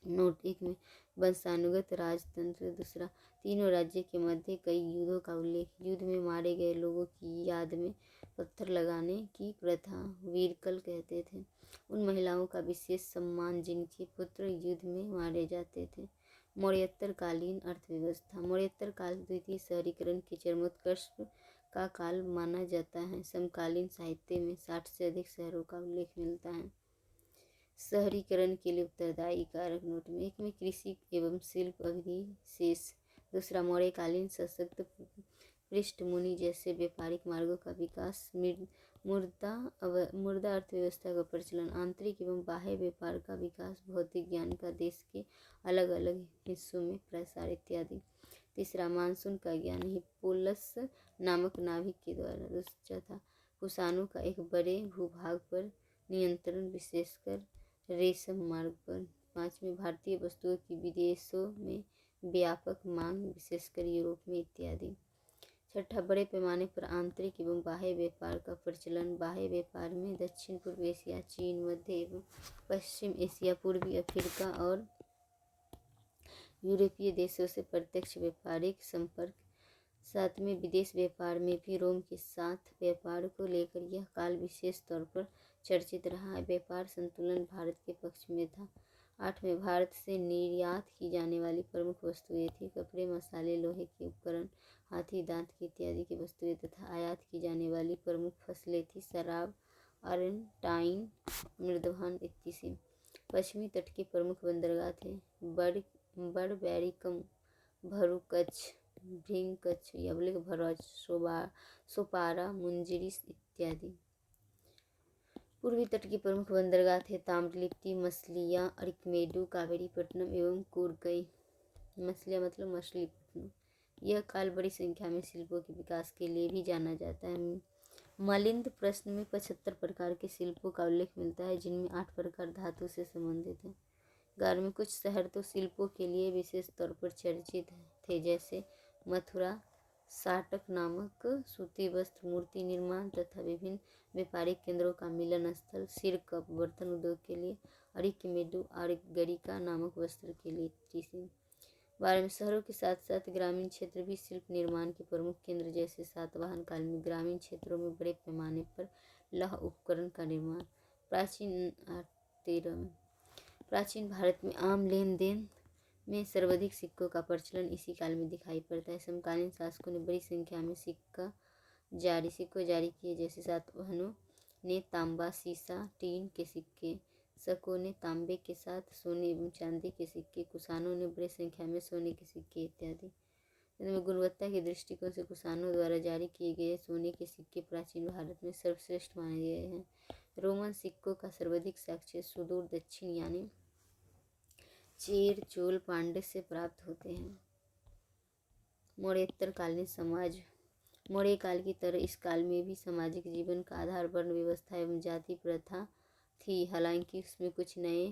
नोट: 1 में वंशानुगत राजतंत्र। दूसरा, तीनों राज्य के मध्य कई युद्धों का उल्लेख। युद्ध में मारे गए लोगों की याद में पत्थर लगाने की प्रथा वीरकल कहते थे। उन महिलाओं का विशेष सम्मान जिनके पुत्र युद्ध में मारे जाते थे। मौर्योत्तर कालीन अर्थव्यवस्था। मौर्योत्तर काल द्वितीय शहरीकरण के चरमोत्कर्ष का काल माना जाता है। समकालीन साहित्य में 60 से अधिक शहरों का उल्लेख मिलता है। शहरीकरण के लिए उत्तरदायी कारक नोट में, एक में कृषि एवं शिल्प अधिशेष, दूसरा मौर्यकालीन सशक्त पृष्ठभूमि जैसे व्यापारिक मार्गों का विकास, मुर्दा अर्थव्यवस्था का प्रचलन, आंतरिक एवं बाह्य व्यापार का विकास, भौतिक ज्ञान का देश के अलग अलग हिस्सों में प्रसार इत्यादि। तीसरा मानसून का ज्ञान हिप्पोलस नामक नाविक के द्वारा। चौथा कुषाणों का एक बड़े भूभाग पर नियंत्रण, विशेषकर रेशम मार्ग पर। पांचवें भारतीय वस्तुओं की विदेशों में व्यापक मांग, विशेषकर यूरोप में इत्यादि। छठा बड़े पैमाने पर आंतरिक एवं बाह्य व्यापार का प्रचलन। बाह्य व्यापार में दक्षिण पूर्व एशिया, चीन, मध्य एवं पश्चिम एशिया, पूर्वी अफ्रीका और यूरोपीय देशों से प्रत्यक्ष व्यापारिक संपर्क। सातवें विदेश व्यापार में भी रोम के साथ व्यापार को लेकर यह काल विशेष तौर पर चर्चित रहा है। व्यापार संतुलन भारत के पक्ष में था। आठवें भारत से निर्यात की जाने वाली प्रमुख वस्तुएं थी कपड़े, मसाले, लोहे के उपकरण, हाथी दांत की इत्यादि की वस्तुएं, तथा आयात की जाने वाली प्रमुख फसलें थी शराब, अरंटाइन, मृदभान इत्यादि। पश्चिमी तट के प्रमुख बंदरगाह थे बड़बैरिकम, भरुकच्छ, भृंकच्छ, यवलिक, भरौच, सोपारा, मुंजिरिस इत्यादि। पूर्वी तट के प्रमुख बंदरगाह थे ताम्रलिप्ति, मछलियाँ, अरिकमेडु, कावेरीपट्टनम एवं कूर्गई। मछलियाँ मतलब मछलीपट्टनम। यह काल बड़ी संख्या में शिल्पों के विकास के लिए भी जाना जाता है। मलिंद प्रश्न में 75 प्रकार के शिल्पों का उल्लेख मिलता है, जिनमें 8 प्रकार धातु से संबंधित हैं। 11 कुछ शहर तो शिल्पों के लिए विशेष तौर पर चर्चित थे, जैसे मथुरा, साटक नामक सूती वस्त्र, मूर्ति निर्माण तथा विभिन्न व्यापारिक केंद्रों का मिलन स्थल, सिरकप बर्तन उद्योग के लिए, अरिकमेडु और गरिका नामक वस्त्र के लिए। 12 शहरों के साथ साथ ग्रामीण क्षेत्र भी शिल्प निर्माण के प्रमुख केंद्र, जैसे सातवाहन काल में ग्रामीण क्षेत्रों में बड़े पैमाने पर लौह उपकरण का निर्माण। प्राचीन भारत में आम लेन देन में सर्वाधिक सिक्कों का प्रचलन इसी काल में दिखाई पड़ता है। समकालीन शासकों ने बड़ी संख्या में सिक्के जारी किए, जैसे सातवाहनों ने तांबा, सीसा, टीन के सिक्के, शकों ने तांबे के साथ सोने एवं चांदी के सिक्के, कुषाणों ने बड़ी संख्या में सोने के सिक्के इत्यादि। इनमें गुणवत्ता के दृष्टिकोण से कुषाणों द्वारा जारी किए गए सोने के सिक्के प्राचीन भारत में सर्वश्रेष्ठ माने गए हैं। रोमन सिक्कों का सर्वाधिक साक्ष्य सुदूर दक्षिण यानी चेर, चोल, पांड्य से प्राप्त होते हैं। मौर्योत्तर कालीन समाज। मौर्य काल की तरह इस काल में भी सामाजिक जीवन का आधार वर्ण व्यवस्था एवं जाति प्रथा थी, हालांकि उसमें कुछ नए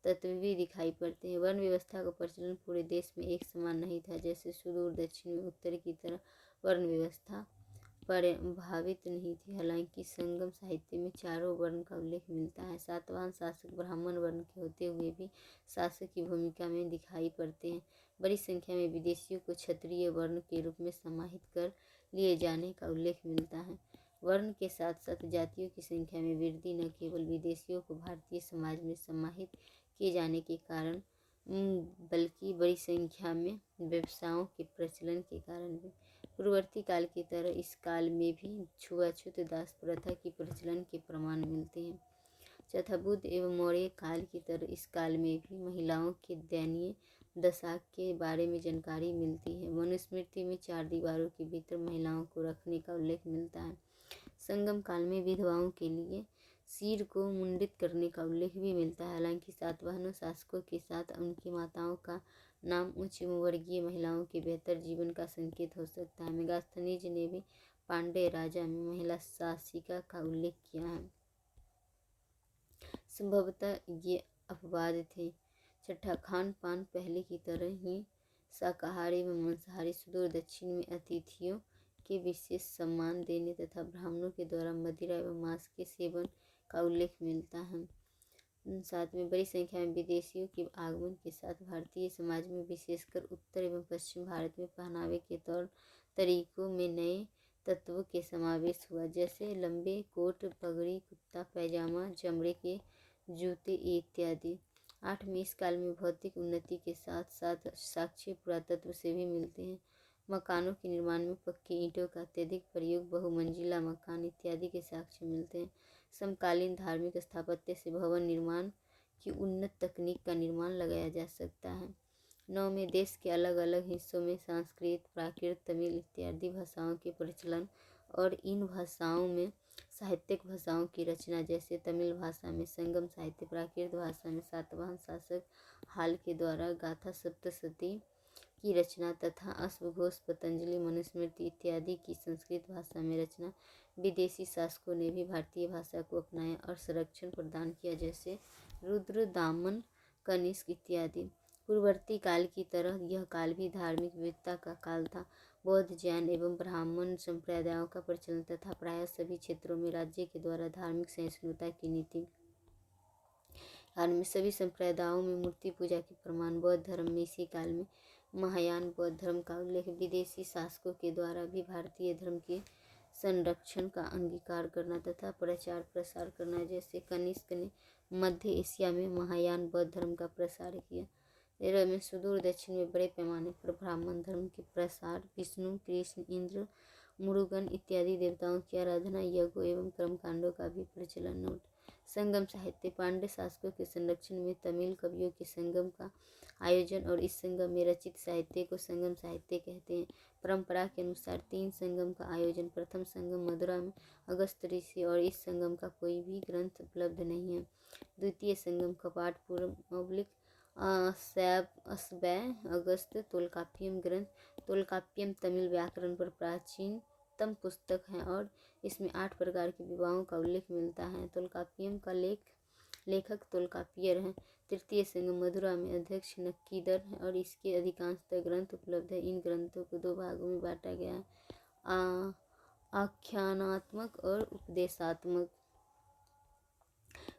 तत्व भी दिखाई पड़ते हैं। वर्ण व्यवस्था का प्रचलन पूरे देश में एक समान नहीं था, जैसे सुदूर दक्षिण में उत्तर की तरह वर्ण व्यवस्था प्रभावित नहीं थी। हालांकि संगम साहित्य में चारों वर्ण का उल्लेख मिलता है। सातवाहन शासक ब्राह्मण वर्ण के होते हुए भी शासक की भूमिका में दिखाई पड़ते हैं। बड़ी संख्या में विदेशियों को क्षत्रिय वर्ण के रूप में समाहित कर लिए जाने का उल्लेख मिलता है। वर्ण के साथ साथ जातियों की संख्या में वृद्धि न केवल विदेशियों को भारतीय समाज में समाहित किए जाने के कारण, बल्कि बड़ी संख्या में व्यवसायों के प्रचलन के कारण भी। पूर्ववर्ती काल की तरह इस काल में भी छुआछूत दास प्रथा की प्रचलन के प्रमाण मिलते हैं। चौथा बुद्ध एवं मौर्य काल की तरह इस काल में भी महिलाओं के दयनीय दशा के बारे में जानकारी मिलती है। मनुस्मृति में 4 दीवारों के भीतर महिलाओं को रखने का उल्लेख मिलता है। संगम काल में विधवाओं के लिए सिर को मुंडित करने का उल्लेख भी मिलता है। हालांकि सातवाहनों शासकों के साथ उनकी माताओं का नाम उच्च वर्गीय महिलाओं के बेहतर जीवन का संकेत हो सकता है। मेगास्थनीज ने भी पांड्य राजा में महिला शासिका का उल्लेख किया है। संभवतः ये अपवाद थे। छठा खान पान पहले की तरह ही शाकाहारी व मांसाहारी। सुदूर दक्षिण में अतिथियों के विशेष सम्मान देने तथा ब्राह्मणों के द्वारा मदिरा एवं मांस के सेवन का उल्लेख मिलता है। साथ में बड़ी संख्या में विदेशियों के आगमन के साथ भारतीय समाज में, विशेषकर उत्तर एवं पश्चिम भारत में, पहनावे के तौर तरीकों में नए तत्वों के समावेश हुआ, जैसे लंबे कोट, पगड़ी, कुर्ता पैजामा, चमड़े के जूते इत्यादि। 8वीं इस काल में भौतिक उन्नति के साथ साथ साक्ष्य पुरातत्व से भी मिलते हैं। मकानों के निर्माण में पक्की ईंटों का अत्यधिक प्रयोग, बहुमंजिला मकान इत्यादि के साक्ष्य मिलते हैं। समकालीन धार्मिक स्थापत्य से भवन निर्माण की उन्नत तकनीक का निर्माण लगाया जा सकता है। 9वें देश के अलग अलग हिस्सों में संस्कृत, प्राकृत, तमिल इत्यादि भाषाओं के प्रचलन और इन भाषाओं में साहित्यिक भाषाओं की रचना, जैसे तमिल भाषा में संगम साहित्य, प्राकृत भाषा में सातवाहन शासक हाल के द्वारा गाथा सप्तशती की रचना तथा अश्वघोष, पतंजलि, मनुस्मृति इत्यादि की संस्कृत भाषा में रचना। विदेशी शासकों ने भी भारतीय भाषा को अपनाया और संरक्षण प्रदान किया, जैसे रुद्रदामन, कनिष्क इत्यादि। पूर्ववर्ती काल की तरह यह काल भी धार्मिक विविधता का काल था। बौद्ध, जैन एवं ब्राह्मण संप्रदायों का प्रचलन तथा प्रायः सभी क्षेत्रों में राज्य के द्वारा धार्मिक सहिष्णुता की नीति। हाल में सभी संप्रदायों में मूर्ति पूजा के प्रमाण। बौद्ध धर्म में इसी काल में महायान बौद्ध धर्म का उल्लेख। विदेशी शासकों के द्वारा भी भारतीय धर्म के संरक्षण का अंगीकार करना तथा प्रचार प्रसार करना, जैसे कनिष्क ने मध्य एशिया में महायान बौद्ध धर्म का प्रसार किया। 13 में सुदूर दक्षिण में बड़े पैमाने पर ब्राह्मण धर्म के प्रसार। विष्णु, कृष्ण, इंद्र, मुरुगन इत्यादि देवताओं की आराधना, यज्ञों एवं कर्मकांडों का भी प्रचलन। नोट: संगम साहित्य। पांड्य शासकों के संरक्षण में तमिल कवियों के संगम का आयोजन और इस संगम में रचित साहित्य को संगम साहित्य कहते हैं। परंपरा के अनुसार 3 संगम का आयोजन। प्रथम संगम मदुरा में अगस्त ऋषि और इस संगम का कोई भी ग्रंथ उपलब्ध नहीं है। द्वितीय संगम कपाटपुरम सैब अगस्त तोलकाप्पियम ग्रंथ। तोलकाप्पियम तमिल व्याकरण पर प्राचीनतम पुस्तक है और इसमें 8 प्रकार के विवाहों का उल्लेख मिलता है। तोलकाप्पियम का लेखक तोलकाप्पियर हैं। तृतीय संगम मदुरा में अध्यक्ष नक्कीदर है और इसके अधिकांशतः ग्रंथ उपलब्ध है। इन ग्रंथों को 2 भागों में बांटा गया है, आख्यानात्मक और उपदेशात्मक।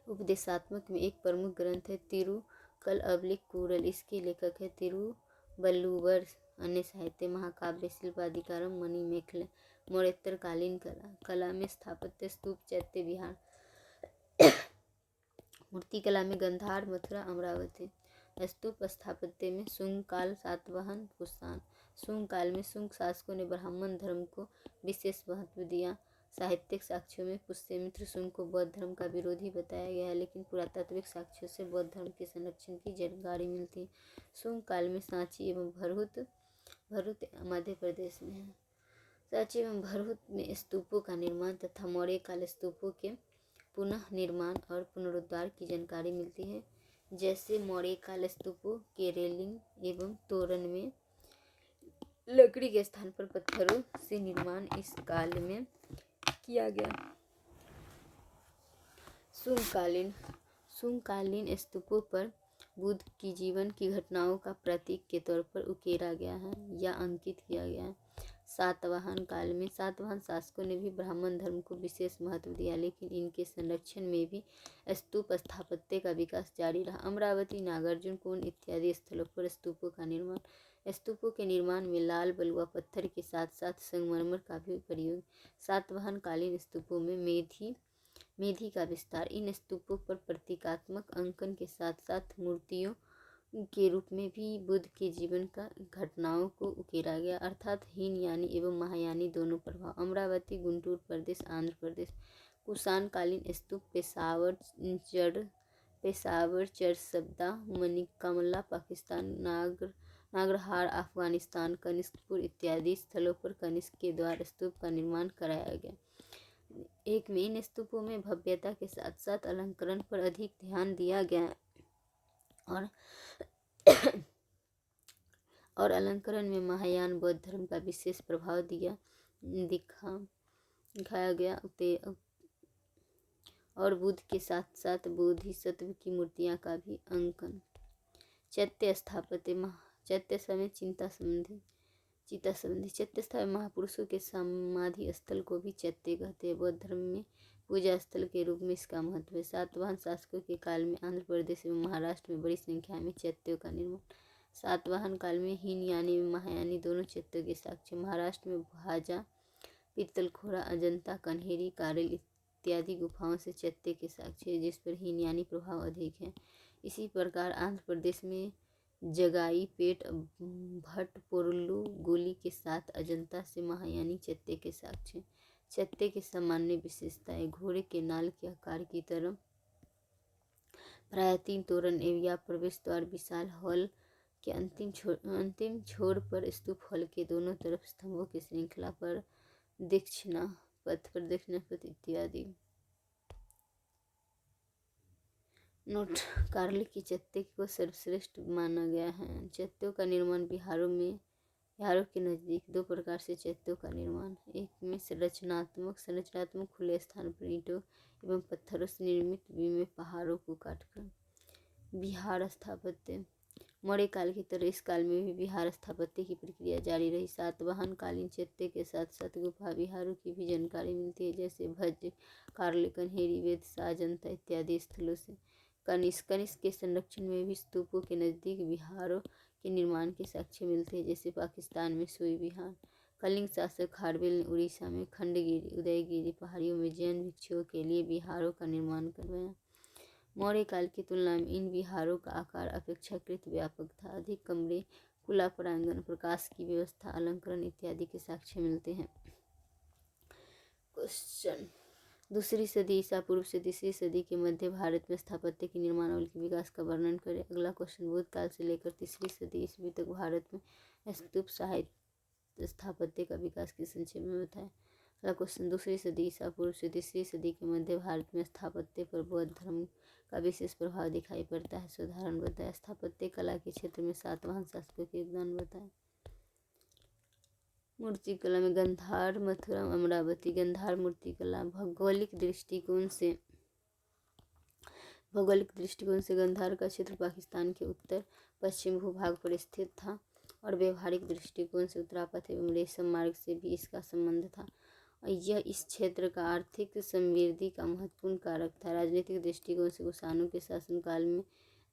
उपदेशात्मक में एक प्रमुख ग्रंथ है तिरुकलअवलिक्कूरल, इसके लेखक है तिरुवल्लुवर। अन्य साहित्य महाकाव्य, शिल्पाधिकारम, मणिमेखला। मौर्योत्तर कालीन कला में स्थापत्य, स्तूप, चैत्य विहार। मूर्तिकला में गंधार, मथुरा, अमरावती। स्तूप स्थापत्य में शुंग काल, सातवाहन, कुषाण। शुंग काल में शुंग शासकों ने ब्राह्मण धर्म को विशेष महत्व दिया। साहित्यिक साक्ष्यों में पुष्यमित्र शुंग को बौद्ध धर्म का विरोधी बताया गया है, लेकिन पुरातात्विक साक्ष्यों से बौद्ध धर्म के संरक्षण की जानकारी मिलती है। शुंग काल में सांची एवं भरहुत मध्य प्रदेश में है। सांची एवं भरहुत में स्तूपों का निर्माण तथा मौर्य काल स्तूपों के पुनः निर्माण और पुनरुद्धार की जानकारी मिलती है, जैसे मौर्य काल स्तूपों के रेलिंग एवं तोरण में लकड़ी के स्थान पर पत्थरों से निर्माण इस काल में किया गया। शुंगकालीन स्तूपों पर बुद्ध की जीवन की घटनाओं का प्रतीक के तौर पर उकेरा गया है या अंकित किया गया है। सातवाहन काल में सातवाहन शासकों ने भी ब्राह्मण धर्म को विशेष महत्व दिया, लेकिन इनके संरक्षण में भी स्तूप स्थापत्य का विकास जारी रहा। अमरावती, नागार्जुन कुंड इत्यादि स्थलों पर स्तूपों का निर्माण। स्तूपों के निर्माण में लाल बलुआ पत्थर के साथ साथ संगमरमर का भी प्रयोग। सातवाहन कालीन स्तूपों में मेधी का विस्तार। इन स्तूपों पर प्रतीकात्मक अंकन के साथ साथ मूर्तियों के रूप में भी बुद्ध के जीवन का घटनाओं को उकेरा गया, अर्थात हीनयानी एवं महायानी दोनों प्रभाव। अमरावती, गुंटूर प्रदेश, आंध्र प्रदेश। कुषाण कालीन स्तूप पेशावर, चरसब्दा, मनिकमला पाकिस्तान, नागरहार अफगानिस्तान, कनिष्कपुर इत्यादि स्थलों पर कनिष्क के द्वारा स्तूप का निर्माण कराया गया। एक में इन स्तूपों में भव्यता के साथ साथ अलंकरण पर अधिक ध्यान दिया गया और अलंकरण में महायान बौद्ध धर्म का विशेष प्रभाव दिखाया गया और बुद्ध के साथ साथ बोधिसत्व की मूर्तियां का भी अंकन। चैत्य स्थापत्य। चैत्य समय चिता संबंधी। चैत्य स्थापत्य महापुरुषों के समाधि स्थल को भी चैत्य कहते हैं। बौद्ध धर्म में पूजा स्थल के रूप में इसका महत्व है। सातवाहन शासकों के काल में आंध्र प्रदेश एवं महाराष्ट्र में बड़ी संख्या में चैत्यों का निर्माण। सातवाहन काल में हीनयानी एवं महायानी दोनों चैत्यों के साक्ष्य। महाराष्ट्र में भाजा, पित्तलखोरा, अजंता, कन्हेरी, कारेल इत्यादि गुफाओं से चैत्य के साक्ष्य है, जिस पर हीनयानी प्रभाव अधिक है। इसी प्रकार आंध्र प्रदेश में जगाई पेट भट्टपोरलू गोली के साथ अजंता से महायानी चत्ते के साक्ष्य। चत्ते के सामान्य विशेषताएं: घोड़े के नाल के आकार की तरह प्रायः 3 तोरण या प्रवेश द्वार, विशाल हॉल के अंतिम छोर पर स्तूप, हॉल के दोनों तरफ स्तंभों की श्रृंखला पर दक्षिणा पथ इत्यादि। नोट: कार्ली की चत्ते को सर्वश्रेष्ठ माना गया है। चत्तों का निर्माण बिहारों के नज़दीक 2 प्रकार से चत्तों का निर्माण। एक में संरचनात्मक खुले स्थान पर ईंटों एवं पत्थरों से निर्मित, बी में पहाड़ों को काटकर। बिहार स्थापत्य: मौर्य काल की तरह इस काल में भी बिहार स्थापत्य की प्रक्रिया जारी रही। सातवाहन कालीन चत्ते के साथ साथ गुफा विहारों की भी जानकारी मिलती है, जैसे भज्ज, कार्ल, कन्हेरी, वेधसा, अजंता इत्यादि स्थलों से। कनिष्क के संरक्षण में भी स्तूपों के नज़दीक विहारों के निर्माण के साक्ष्य मिलते हैं, जैसे पाकिस्तान में सोई विहार। कलिंग शासक खारवेल ने उड़ीसा में खंडगिरी, उदयगिरी पहाड़ियों में जैन भिक्षुओं के लिए विहारों का निर्माण करवाया। मौर्य काल की तुलना में इन विहारों का आकार अपेक्षाकृत व्यापक था। अधिक कमरे, खुला प्रांगण, प्रकाश की व्यवस्था, अलंकरण इत्यादि के साक्ष्य मिलते हैं। क्वेश्चन: 2री सदी ईसा पूर्व से 3री सदी के मध्य भारत में स्थापत्य के निर्माण और के विकास का वर्णन करें। अगला क्वेश्चन: बुद्ध काल से लेकर 3री सदी ईस्वी तक भारत में स्तूप साहित्य स्थापत्य का विकास की संक्षेप में बताएं। अगला क्वेश्चन: 2री सदी ईसा पूर्व से 3री सदी के मध्य भारत में स्थापत्य पर बौद्ध धर्म का विशेष प्रभाव दिखाई पड़ता है। उदाहरण बताएं। स्थापत्य कला के क्षेत्र में सातवाहन शासकों के योगदान बताएं। मूर्तिकला में गंधार, मथुरा, अमरावती। गंधार मूर्तिकला भौगोलिक दृष्टिकोण से गंधार का क्षेत्र पाकिस्तान के उत्तर पश्चिम भूभाग पर स्थित था और व्यवहारिक दृष्टिकोण से उत्तरापथ एवं रेशम मार्ग से भी इसका संबंध था। यह इस क्षेत्र का आर्थिक समृद्धि का महत्वपूर्ण कारक था। राजनीतिक दृष्टिकोण से कुषाणों के शासनकाल में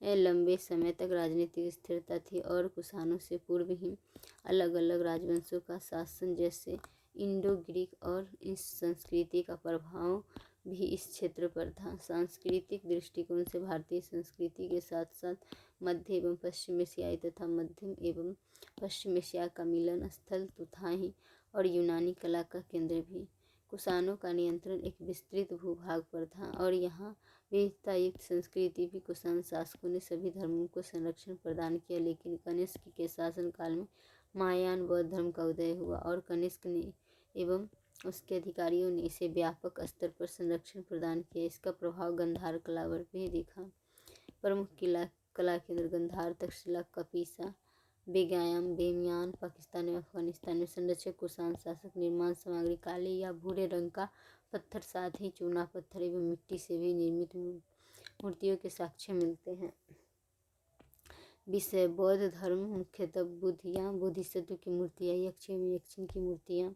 लंबे समय तक राजनीतिक स्थिरता थी और कुषाणों से पूर्व ही अलग अलग राजवंशों का शासन, जैसे इंडो ग्रीक, और इस संस्कृति का प्रभाव भी इस क्षेत्र पर था। सांस्कृतिक दृष्टिकोण से भारतीय संस्कृति के साथ साथ मध्य एवं पश्चिम एशियाई तथा मध्य एवं पश्चिम एशिया का मिलन स्थल तो था ही, और यूनानी कला का केंद्र भी। कुषाणों का नियंत्रण एक विस्तृत भूभाग पर था और यहाँ विविधता युक्त संस्कृति भी। कुषाण शासकों ने सभी धर्मों को संरक्षण प्रदान किया, लेकिन कनिष्क के शासनकाल में महायान बौद्ध धर्म का उदय हुआ और कनिष्क ने एवं उसके अधिकारियों ने इसे व्यापक स्तर पर संरक्षण प्रदान किया। इसका प्रभाव गंधार कला पर भी दिखा। प्रमुख कला केंद्र गंधार, तक्षशिला, कपीसा, बेगाम, बेमियान, पाकिस्तान एवं अफगानिस्तान में। संरक्षक कुषाण शासक। निर्माण सामग्री काले या भूरे रंग का पत्थर, साथ ही चूना पत्थर एवं मिट्टी से भी निर्मित मूर्तियों के साक्ष्य मिलते हैं। विषय: बौद्ध धर्म, मुख्यतः बुद्ध या बोधिसत्व की मूर्तियाँ, यक्ष एवं यक्षिणी की मूर्तियाँ,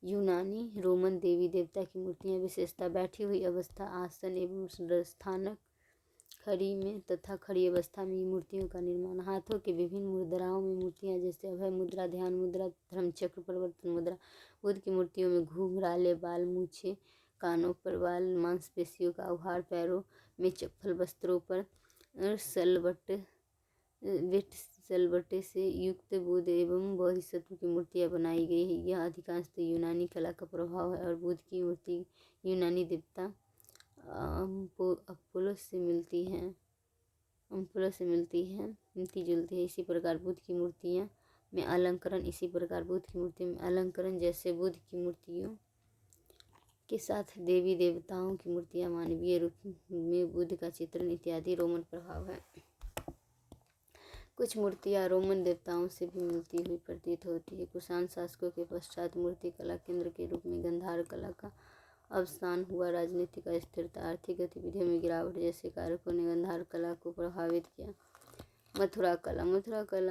यूनानी रोमन देवी देवता की मूर्तियाँ। विशेषता: बैठी हुई अवस्था, आसन एवं स्थानक, खड़ी में तथा खड़ी अवस्था में मूर्तियों का निर्माण। हाथों के विभिन्न मुद्राओं में मूर्तियाँ, जैसे अभय मुद्रा, ध्यान मुद्रा, धर्मचक्र, परिवर्तन मुद्रा। बुद्ध की मूर्तियों में घुंघराले बाल, मूछें, कानों पर बाल, मांसपेशियों का उभार, पैरों में चप्पल, वस्त्रों पर सलबटे से युक्त बुद्ध एवं बोधिसत्व की मूर्तियाँ बनाई गई है। यह अधिकांशतः यूनानी कला का प्रभाव है और बुद्ध की मूर्ति यूनानी देवता अपोलो से मिलती जुलती है। इसी प्रकार बुद्ध की मूर्तियों में अलंकरण, जैसे बुद्ध की मूर्तियों के साथ देवी देवताओं की मूर्तियाँ, मानवीय रूप में बुद्ध का चित्रण इत्यादि रोमन प्रभाव है। कुछ मूर्तियाँ रोमन देवताओं से भी मिलती हुई प्रतीत होती है। कुषाण शासकों के पश्चात मूर्ति कला केंद्र के रूप में गंधार कला का अवसान हुआ। राजनीतिक अस्थिरता, आर्थिक गतिविधियों में गिरावट जैसे कारकों ने गंधार कला को प्रभावित किया। मथुरा कला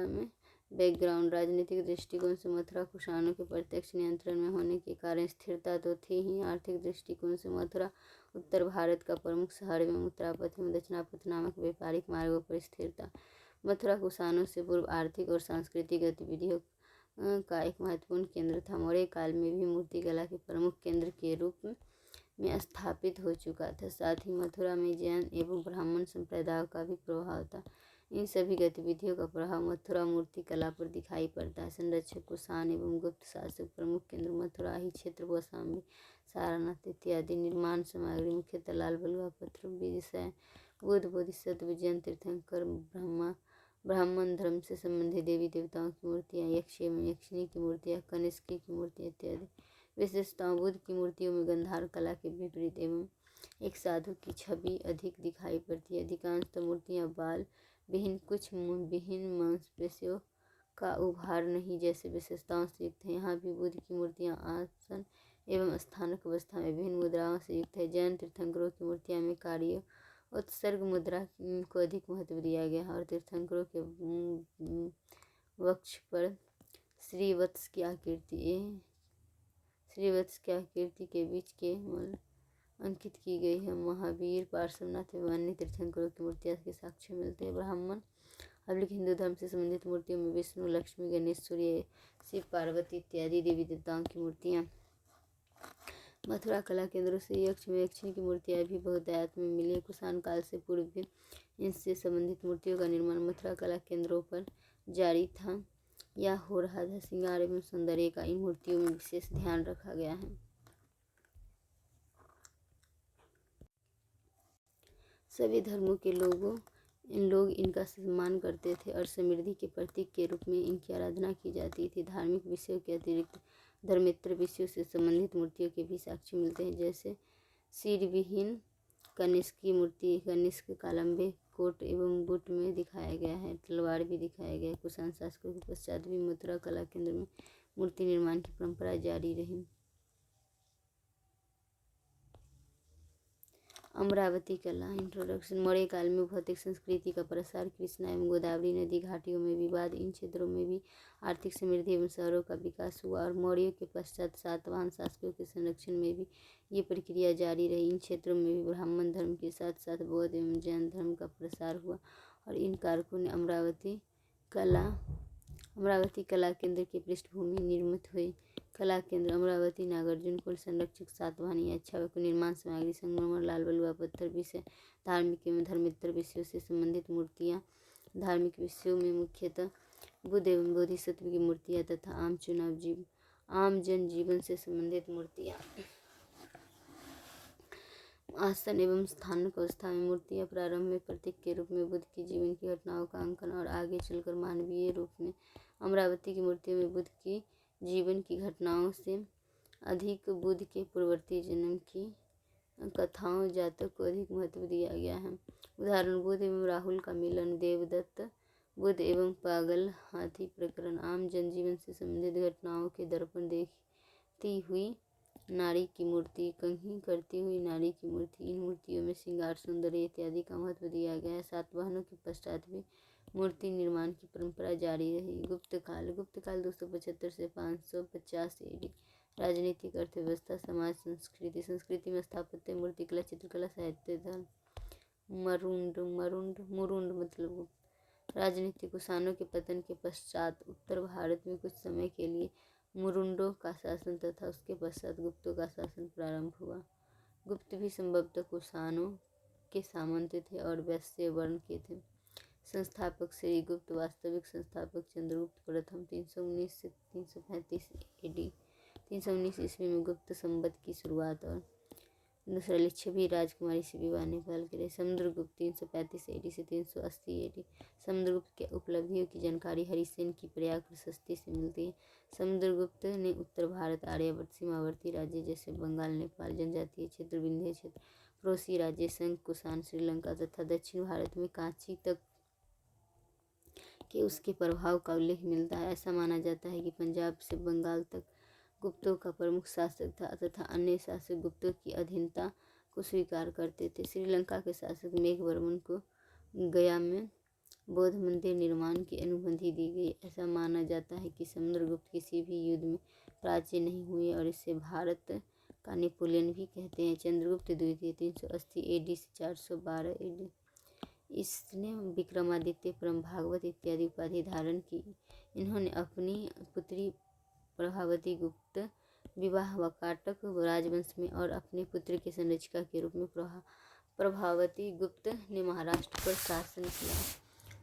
में बैकग्राउंड: राजनीतिक दृष्टिकोण से मथुरा कुषाणों के प्रत्यक्ष नियंत्रण में होने के कारण स्थिरता तो थी ही। आर्थिक दृष्टिकोण से मथुरा उत्तर भारत का प्रमुख शहर एवं उत्तरापथ एवं दक्षिणापथ नामक व्यापारिक मार्गों पर स्थिर था। मथुरा कुषाणों से पूर्व आर्थिक और सांस्कृतिक गतिविधियों का एक महत्वपूर्ण केंद्र था। मौर्य काल में भी मूर्तिकला के प्रमुख केंद्र के रूप में स्थापित हो चुका था। साथ ही मथुरा में जैन एवं ब्राह्मण संप्रदायों का भी प्रभाव था। इन सभी गतिविधियों का प्रभाव मथुरा मूर्ति कला पर दिखाई पड़ता है। संरक्षक कुषाण एवं गुप्त शासक प्रमुख केंद्र मथुरा ही क्षेत्र, कौशाम्बी, सारनाथ इत्यादि। निर्माण सामग्री मुख्यतः लाल बलुआ पत्थर। विषय बुद्ध, बोधिसत्व, जैन, तीर्थंकर, ब्राह्मण धर्म से संबंधित देवी देवताओं की मूर्तियाँ, यक्ष एवं यक्षिणी की मूर्तियाँ, कनिष्की की मूर्तियाँ इत्यादि। विशेषताओं बुद्ध की मूर्तियों में गंधार कला के विपरीत एवं एक साधु की छवि अधिक दिखाई पड़ती है। अधिकांशतः मूर्तियाँ बाल विहीन, कुछ विहीन, मांसपेशियों का उभार नहीं जैसे विशेषताओं से युक्त है। यहाँ भी बुद्ध की मूर्तियाँ आसन एवं स्थानक अवस्था में विभिन्न मुद्राओं से युक्त है। जैन तीर्थंकरों की मूर्तियाँ में कार्य उत्सर्ग मुद्रा को अधिक महत्व दिया गया है और तीर्थंकरों के वक्ष पर श्रीवत्स की आकृति के बीच के अंकित की गई है। महावीर, पार्श्वनाथ एवं अन्य तीर्थंकरों की मूर्तियाँ के साक्ष्य मिलते हैं। ब्राह्मण हल्के हिंदू धर्म से संबंधित मूर्तियों में विष्णु, लक्ष्मी, गणेश, सूर्य, शिव, पार्वती इत्यादि देवी देवताओं की मूर्तियाँ। मथुरा कला केंद्रों से यक्ष में यक्षिणी की मूर्तियाँ भी बहुतायत में मिली है। कुषाण काल से पूर्व भी इनसे संबंधित मूर्तियों का निर्माण मथुरा कला केंद्रों पर जारी था या हो रहा था। श्रृंगार एवं सौंदर्य का इन मूर्तियों में विशेष ध्यान रखा गया है। सभी धर्मों के लोग इनका सम्मान करते थे और समृद्धि के प्रतीक के रूप में इनकी आराधना की जाती थी। धार्मिक विषयों के अतिरिक्त धर्मेतर विषयों से संबंधित मूर्तियों के भी साक्ष्य मिलते हैं, जैसे सिरविहीन कनिष्क की मूर्ति। कनिष्क का लंबे कोट एवं बूट में दिखाया गया है, तलवार भी दिखाया गया है। कुषाण शासकों के पश्चात भी मथुरा कला केंद्र में मूर्ति निर्माण की परंपरा जारी रही। अमरावती कला इंट्रोडक्शन। मौर्य काल में भौतिक संस्कृति का प्रसार, कृष्णा एवं गोदावरी नदी घाटियों में विवाद, इन क्षेत्रों में भी आर्थिक समृद्धि एवं शहरों का विकास हुआ और मौर्यों के पश्चात सातवाहन शासकों के संरक्षण में भी ये प्रक्रिया जारी रही। इन क्षेत्रों में भी ब्राह्मण धर्म के साथ साथ बौद्ध एवं जैन धर्म का प्रसार हुआ और इन कारकों ने अमरावती कला केंद्र की पृष्ठभूमि निर्मित हुई। कला केंद्र अमरावती, नागार्जुन कुंड, संरक्षक, सातवाहन या छावक, निर्माण सामग्री संगमरमर, लाल बलुआ पत्थर। विषय धार्मिक एवं धर्मेतर विषयों से संबंधित मूर्तियाँ। धार्मिक विषयों में मुख्यतः बुद्ध एवं बोधिसत्व की मूर्तियाँ तथा आम जन जीवन से संबंधित मूर्तियाँ। आसन एवं स्थानक अवस्था में मूर्तियाँ। प्रारंभ में प्रतीक के रूप में बुद्ध की जीवन की घटनाओं का अंकन और आगे चलकर मानवीय रूप में। अमरावती की मूर्तियों में बुद्ध की जीवन की घटनाओं से अधिक बुद्ध के पूर्ववर्ती जन्म की कथाओं, जातक को अधिक महत्व दिया गया है। उदाहरण बुद्ध एवं राहुल का मिलन, देवदत्त, बुद्ध एवं पागल हाथी प्रकरण, आम जनजीवन से संबंधित घटनाओं के दर्पण देखती हुई नारी की मूर्ति, कंघी करती हुई नारी की मूर्ति। इन मूर्तियों में श्रृंगार, सौंदर्य इत्यादि का महत्व दिया गया है। सातवाहनों के पश्चात भी मूर्ति निर्माण की परंपरा जारी रही। गुप्त काल 275 से 550 AD। राजनीतिक, अर्थव्यवस्था, समाज, संस्कृति में स्थापत्य, मूर्तिकला, चित्रकला, साहित्य, धर्म। मुरुंड मतलब गुप्त। राजनीति, कुषाणों के पतन के पश्चात उत्तर भारत में कुछ समय के लिए मुरुंडों का शासन तथा उसके पश्चात गुप्तों का शासन प्रारंभ हुआ। गुप्त भी संभवतः कुषाणों के सामंत थे और वैश्य वर्ण के थे। संस्थापक श्रीगुप्त, वास्तविक संस्थापक चंद्रगुप्त प्रथम 319 से 335 AD। 319 ईस्वी में गुप्त संवत की शुरुआत और दूसरा लिच्छवी राजकुमारी से विवाह नेपाल के रहे। समुद्रगुप्त 335 AD से 380 AD। समुद्रगुप्त के उपलब्धियों की जानकारी हरिसेन की प्रयाग प्रशस्ति से मिलती है। समुद्रगुप्त ने उत्तर भारत, आर्यावर्त, सीमावर्ती राज्य जैसे बंगाल, नेपाल, जनजातीय क्षेत्र, विंध्य क्षेत्र, पड़ोसी राज्य संघ, कुषाण, श्रीलंका तथा दक्षिण भारत में कांची तक के उसके प्रभाव का उल्लेख मिलता है। ऐसा माना जाता है कि पंजाब से बंगाल तक गुप्तों का प्रमुख शासक था तथा अन्य शासक गुप्तों की अधीनता को स्वीकार करते थे। श्रीलंका के शासक मेघवर्मन को गया में बौद्ध मंदिर निर्माण की अनुमति दी गई। ऐसा माना जाता है कि समुद्रगुप्त किसी भी युद्ध में पराजय नहीं हुए और इसे भारत का नेपोलियन भी कहते हैं। चंद्रगुप्त द्वितीय 380 AD से 412 AD। इसने विक्रमादित्य, परम भागवत इत्यादि उपाधि धारण की। इन्होंने अपनी पुत्री प्रभावती गुप्त विवाह वाकाटक राजवंश में और अपने पुत्र के संरक्षिका के रूप में प्रभावती गुप्त ने महाराष्ट्र पर शासन किया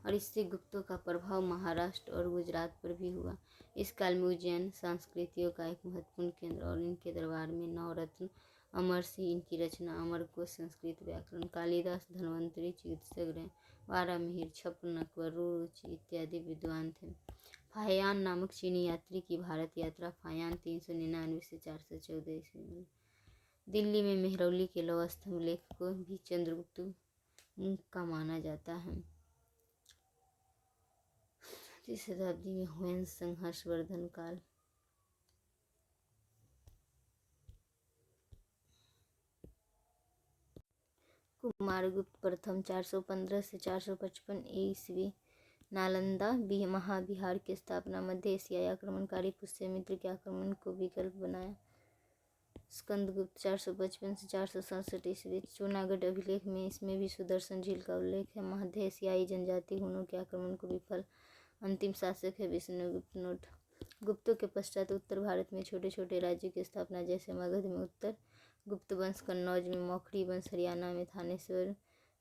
और इससे गुप्तों का प्रभाव महाराष्ट्र और गुजरात पर भी हुआ। इस काल में उज्जैन संस्कृतियों का एक महत्वपूर्ण केंद्र और इनके दरबार में नवरत्न, अमरसिंह, इनकी रचना अमरकोश, संस्कृत व्याकरण, कालिदास, धन्वंतरि, चिकित्सक रहे, वारामिहिर, छपनक व रुचि इत्यादि विद्वान थे। फाहियान नामक चीनी यात्री की भारत यात्रा फाहियान 399 से 414 ईस्वी में। दिल्ली में मेहरौली के लौह स्तंभ लेख को भी चंद्रगुप्त का माना जाता है। 3वीं शताब्दी में हुएन संघ हर्षवर्धन काल। कुमारगुप्त प्रथम 415 से 455 ईस्वी नालंदा महाविहार की स्थापना, मध्य एशियाई आक्रमणकारी पुष्यमित्र के आक्रमण को विकल्प बनाया। स्कंदगुप्त 455 से 467 ईस्वी। जूनागढ़ अभिलेख में इसमें भी सुदर्शन झील का उल्लेख है। मध्य एशियाई जनजाति हुनों के आक्रमण को विफल। अंतिम शासक है विष्णुगुप्त। नोट: गुप्तों के पश्चात उत्तर भारत में छोटे छोटे राज्यों की स्थापना, जैसे मगध में उत्तर गुप्त वंश, कन्नौज में मौखरी वंश, हरियाणा में थानेश्वर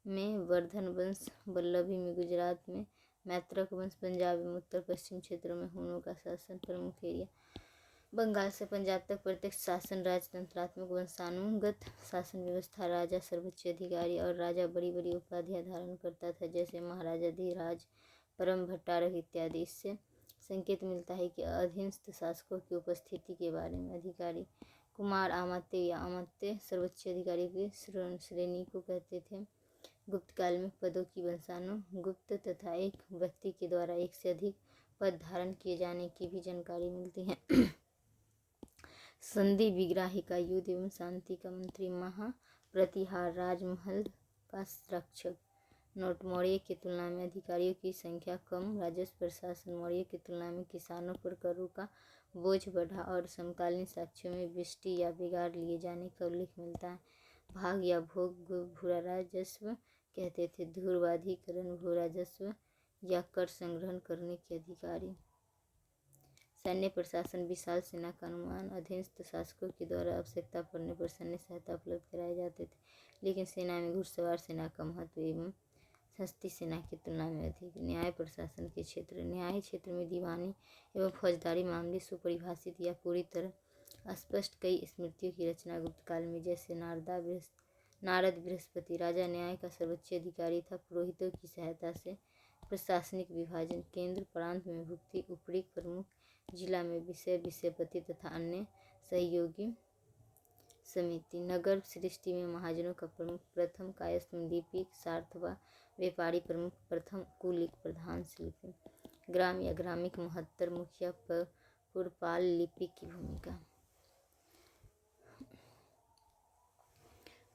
में वर्धन वंश, वल्लभी में गुजरात में मैत्रक वंश, पंजाब में उत्तर पश्चिम क्षेत्रों में हुनों का शासन प्रमुख एरिया, बंगाल से पंजाब तक प्रत्यक्ष शासन, राजतंत्रात्मक वंशानुगत शासन व्यवस्था, राजा सर्वोच्च अधिकारी और राजा बड़ी बड़ी उपाधियां धारण करता था, जैसे महाराजाधिराज, परम भट्टारक इत्यादि। इससे संकेत मिलता है कि अधीनस्थ शासकों की उपस्थिति के बारे में। अधिकारी: कुमार, अमात्य या अमात्य सर्वोच्च अधिकारी की श्रेणी को कहते थे। गुप्त काल में पदों की वंशानुगुप्त तथा एक व्यक्ति के द्वारा एक से अधिक पद धारण किए जाने की भी जानकारी मिलती है। संधि विग्राहिका, युद्ध एवं शांति का मंत्री, महाप्रतिहार, राजमहल का रक्षक। नोट: मौर्य की तुलना में अधिकारियों की संख्या कम, राजस्व प्रशासन मौर्य की तुलना में किसानों पर करों का बोझ बढ़ा और समकालीन साक्ष्यों में विष्टि या बिगाड़ लिए जाने का उल्लेख मिलता है। भाग या भोग भूरा राजस्व कहते थे। धूर्वाधिकरण भू राजस्व या कर संग्रहण करने के अधिकारी। सैन्य प्रशासन विशाल सेना का अनुमान, अधीनस्थ शासकों के द्वारा आवश्यकता पड़ने पर सैन्य सहायता उपलब्ध कराए जाते थे, लेकिन सेना में घुड़सवार सेना का महत्व एवं सस्ती सेना की तुलना में अधिक। न्याय प्रशासन के क्षेत्र, न्याय क्षेत्र में दीवानी एवं फौजदारी मामले सुपरिभाषित या पूरी तरह अस्पष्ट। कई स्मृतियों की रचना गुप्त काल में, जैसे नारद बृहस्पति। राजा न्याय का सर्वोच्च अधिकारी था। पुरोहितों की सहायता से प्रशासनिक विभाजन, केंद्र प्रांत में भुक्ति, उपरीक प्रमुख, जिला में विषयपति तथा अन्य सहयोगी समिति। नगर सृष्टि में महाजनों का प्रमुख, प्रथम कायस्थ, लिपिक, सार्थवा, व्यापारी प्रमुख, प्रथम कुलिक, प्रधान शिल्पी। ग्राम या ग्रामिक महत्तर, मुखिया, पुरपाल, लिपिक की भूमिका।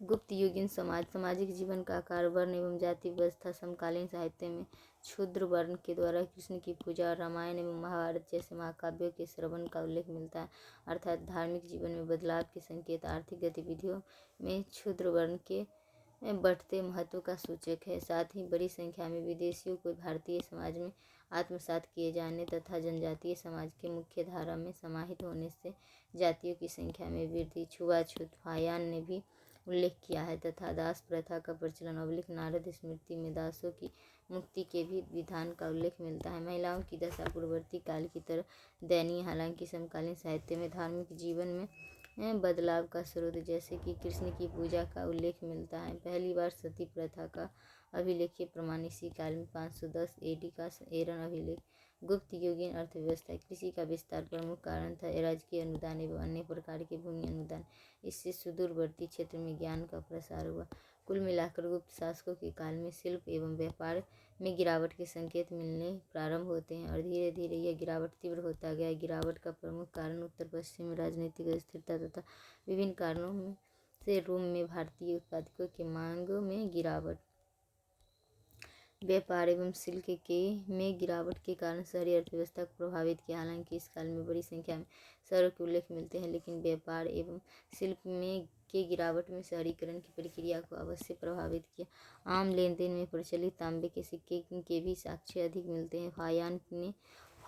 गुप्त युगीन समाज, सामाजिक जीवन का आकार, वर्ण एवं जाति व्यवस्था। समकालीन साहित्य में क्षुद्र वर्ण के द्वारा कृष्ण की पूजा और रामायण एवं महाभारत जैसे महाकाव्यों के श्रवण का उल्लेख मिलता है, अर्थात धार्मिक जीवन में बदलाव के संकेत। आर्थिक गतिविधियों में क्षुद्र वर्ण के बढ़ते महत्व का सूचक है। साथ ही बड़ी संख्या में विदेशियों को भारतीय समाज में आत्मसात किए जाने तथा जनजातीय समाज के मुख्य धारा में समाहित होने से जातियों की संख्या में वृद्धि। छुआछूत फाहियान ने भी उल्लेख किया है तथा दास प्रथा का प्रचलन। नारद स्मृति में दासों की मुक्ति के भी विधान का उल्लेख मिलता है। महिलाओं की दशा पूर्ववर्ती काल की तरह दयनीय, हालांकि समकालीन साहित्य में धार्मिक जीवन में बदलाव का स्रोत, जैसे कि कृष्ण की पूजा का उल्लेख मिलता है। पहली बार सती प्रथा का अभिलेखीय प्रमाण इसी काल में 510 AD का एरन अभिलेख। गुप्त युगीन अर्थव्यवस्था, कृषि का विस्तार प्रमुख कारण था। राजकीय अनुदान एवं अन्य प्रकार के भूमि अनुदान, इससे सुदूरवर्ती क्षेत्र में ज्ञान का प्रसार हुआ। कुल मिलाकर गुप्त शासकों के काल में शिल्प एवं व्यापार में गिरावट के संकेत मिलने प्रारंभ होते हैं और धीरे धीरे यह गिरावट तीव्र होता गया। गिरावट का प्रमुख कारण उत्तर पश्चिम में राजनीतिक अस्थिरता तथा विभिन्न कारणों से रोम में भारतीय उत्पादकों की मांग में गिरावट। व्यापार एवं शिल्प में गिरावट के कारण शहरी अर्थव्यवस्था को प्रभावित किया। हालांकि इस काल में बड़ी संख्या में शहरों के उल्लेख मिलते हैं, लेकिन व्यापार एवं शिल्प में के गिरावट में शहरीकरण की प्रक्रिया को अवश्य प्रभावित किया। आम लेन देन में प्रचलित तांबे के सिक्के के भी साक्ष्य अधिक मिलते हैं।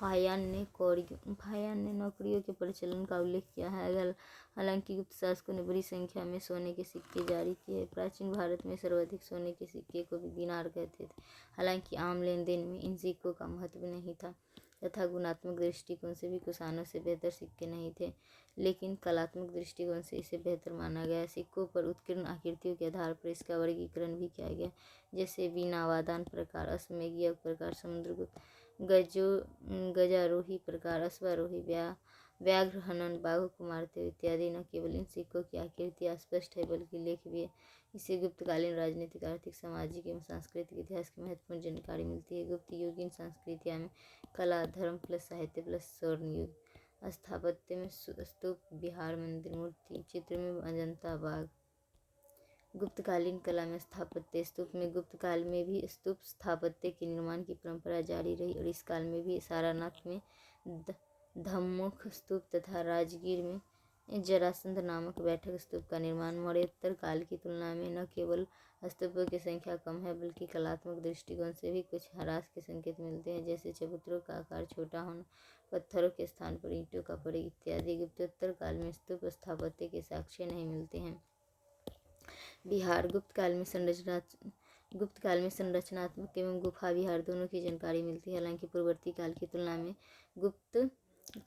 फाहियान ने नौकरियों के प्रचलन का उल्लेख किया है। अगर हालांकि गुप्त शासकों ने बड़ी संख्या में सोने के सिक्के जारी किए। प्राचीन भारत में सर्वाधिक सोने के सिक्के को दिनार कहते थे। हालांकि आम लेन देन में इन सिक्कों का महत्व नहीं था तथा गुणात्मक दृष्टिकोण से भी कुशानों से बेहतर सिक्के नहीं थे, लेकिन कलात्मक दृष्टिकोण से इसे बेहतर माना गया। सिक्कों पर उत्कीर्ण आकृतियों के आधार पर इसका वर्गीकरण भी किया गया, जैसे वीणावादन प्रकार, अश्वमेघ प्रकार, समुद्रगुप्त, गजारोही प्रकार, अश्वारोही, व्याघ्र हनन, बाघों को मारते हुए इत्यादि। न केवल इन सिक्कों की आकृति अस्पष्ट है बल्कि लेख भी है। इससे गुप्तकालीन राजनीतिक, आर्थिक, सामाजिक एवं सांस्कृतिक इतिहास की महत्वपूर्ण जानकारी मिलती है। गुप्त युगीन संस्कृतियाँ में कला, धर्म प्लस साहित्य प्लस स्वर्ण युग। स्थापत्य में स्तूप, विहार, मंदिर, मूर्ति चित्र में अजंता, बाघ। गुप्तकालीन कला में स्थापत्य। स्तूप में गुप्त काल में भी स्तूप स्थापत्य के निर्माण की परंपरा जारी रही और इस काल में भी सारनाथ में धम्मुख स्तूप तथा राजगीर में जरासंध नामक बैठक स्तूप का निर्माण। मौर्योत्तर काल की तुलना में न केवल स्तूपों की संख्या कम है बल्कि कलात्मक दृष्टिकोण से भी कुछ ह्रास के संकेत मिलते हैं, जैसे चबूतरों का आकार छोटा होना, पत्थरों के स्थान पर ईंटों का प्रयोग इत्यादि। गुप्तोत्तर काल में स्तूप स्थापत्य के साक्ष्य नहीं मिलते हैं। विहार। गुप्त काल में संरचनात्मक एवं गुफा विहार दोनों की जानकारी मिलती है। हालांकि पूर्ववर्ती काल की तुलना में गुप्त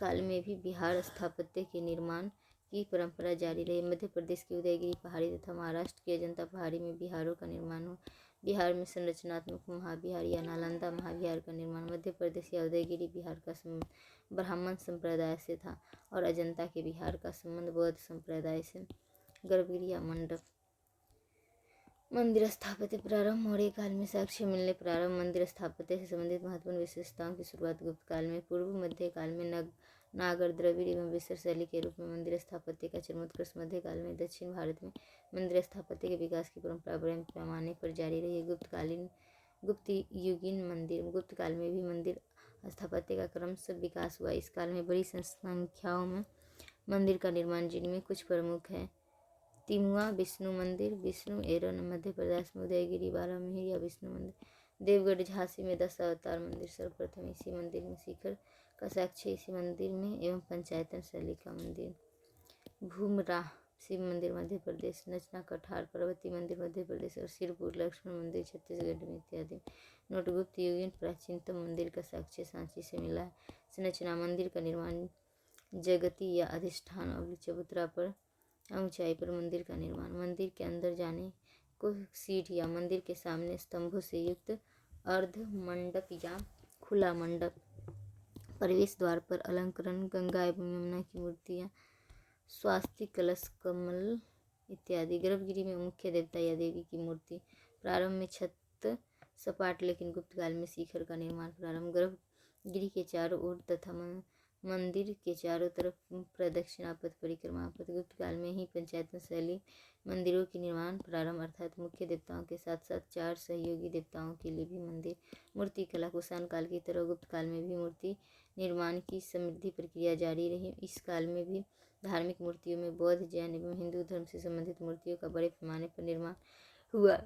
काल में भी विहार स्थापत्य के निर्माण की परंपरा जारी रही। मध्य प्रदेश की उदयगिरी पहाड़ी तथा महाराष्ट्र की अजंता पहाड़ी में विहारों का निर्माण हुआ। बिहार में संरचनात्मक महाविहार या नालंदा महाविहार का निर्माण मध्य प्रदेश या उदयगिरी बिहार का संबंध ब्राह्मण संप्रदाय से था और अजंता के बिहार का संबंध बौद्ध संप्रदाय से। गर्भगृह या मंडप। मंदिर स्थापत्य प्रारंभ। मौर्य काल में साक्ष्य मिलने प्रारंभ। मंदिर स्थापत्य से संबंधित महत्वपूर्ण विशेषताओं की शुरुआत गुप्त काल में। पूर्व मध्य काल में नागर, द्रविड़ एवं मिस्र शैली के रूप में मंदिर स्थापत्य का चरमोत्कर्ष मध्य काल में। दक्षिण भारत में मंदिर स्थापत्य के विकास की परंपरा बड़े पैमाने पर जारी रही है। गुप्त युगीन मंदिर। गुप्त काल में भी मंदिर स्थापत्य का क्रमशः विकास हुआ। इस काल में बड़ी संख्याओं में मंदिर का निर्माण, जिनमें कुछ प्रमुख है। तिमुआ विष्णु मंदिर, विष्णु एरन मध्य प्रदेश में। उदयगिरी बारामिहिर या विष्णु मंदिर। देवगढ़ झांसी में 10 अवतार मंदिर सर्वप्रथम इसी मंदिर में। शिखर का साक्ष्य इसी मंदिर में एवं पंचायतन शैली का मंदिर। भूमराह शिव मंदिर मध्य प्रदेश। नचना कठार पर्वती मंदिर मध्य प्रदेश और सिरपुर लक्ष्मण मंदिर छत्तीसगढ़ में इत्यादि। नोट। गुप्त युगीन प्राचीनतम मंदिर का साक्ष्य सांची से मिला है। संरचना। मंदिर का निर्माण जगती या अधिष्ठान और चबूतरा पर ऊंचाई पर मंदिर का निर्माण। मंदिर के अंदर जाने को सीढ़ियाँ। मंदिर के सामने स्तंभों से युक्त अर्ध मंडप या खुला मंडप। प्रवेश द्वार पर अलंकरण, गंगा एवं यमुना की मूर्तियाँ, स्वास्तिक, कलश, कमल इत्यादि। गर्भगृह में मुख्य देवता या देवी की मूर्ति। प्रारंभ में छत सपाट, लेकिन गुप्त काल में शिखर का निर्माण प्रारंभ। गर्भगृह के चारों ओर तथा मंदिर के चारों तरफ प्रदक्षिणा पथ, परिक्रमा पथ। गुप्त काल में ही पंचायतन शैली मंदिरों के निर्माण प्रारंभ, अर्थात मुख्य देवताओं के साथ साथ 4 सहयोगी देवताओं के लिए भी मंदिर। मूर्ति कला। कुषाण काल की तरह गुप्त काल में भी मूर्ति निर्माण की समृद्धि प्रक्रिया जारी रही। इस काल में भी धार्मिक मूर्तियों में बौद्ध, जैन एवं हिंदू धर्म से संबंधित मूर्तियों का बड़े पैमाने पर निर्माण हुआ।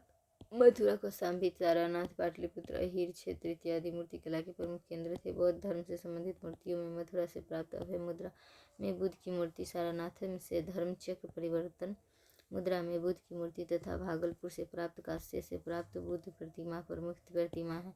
मथुरा, कौशाम्बी, सारनाथ, पाटलिपुत्र, अहीर क्षेत्र इत्यादि मूर्ति कला के प्रमुख केंद्र थे। बौद्ध धर्म से संबंधित मूर्तियों में मथुरा से प्राप्त अभय मुद्रा में बुद्ध की मूर्ति, सारनाथ से धर्म चक्र परिवर्तन मुद्रा में बुद्ध की मूर्ति तथा भागलपुर से प्राप्त, कांस्य से प्राप्त बुद्ध प्रतिमा प्रमुख प्रतिमा है।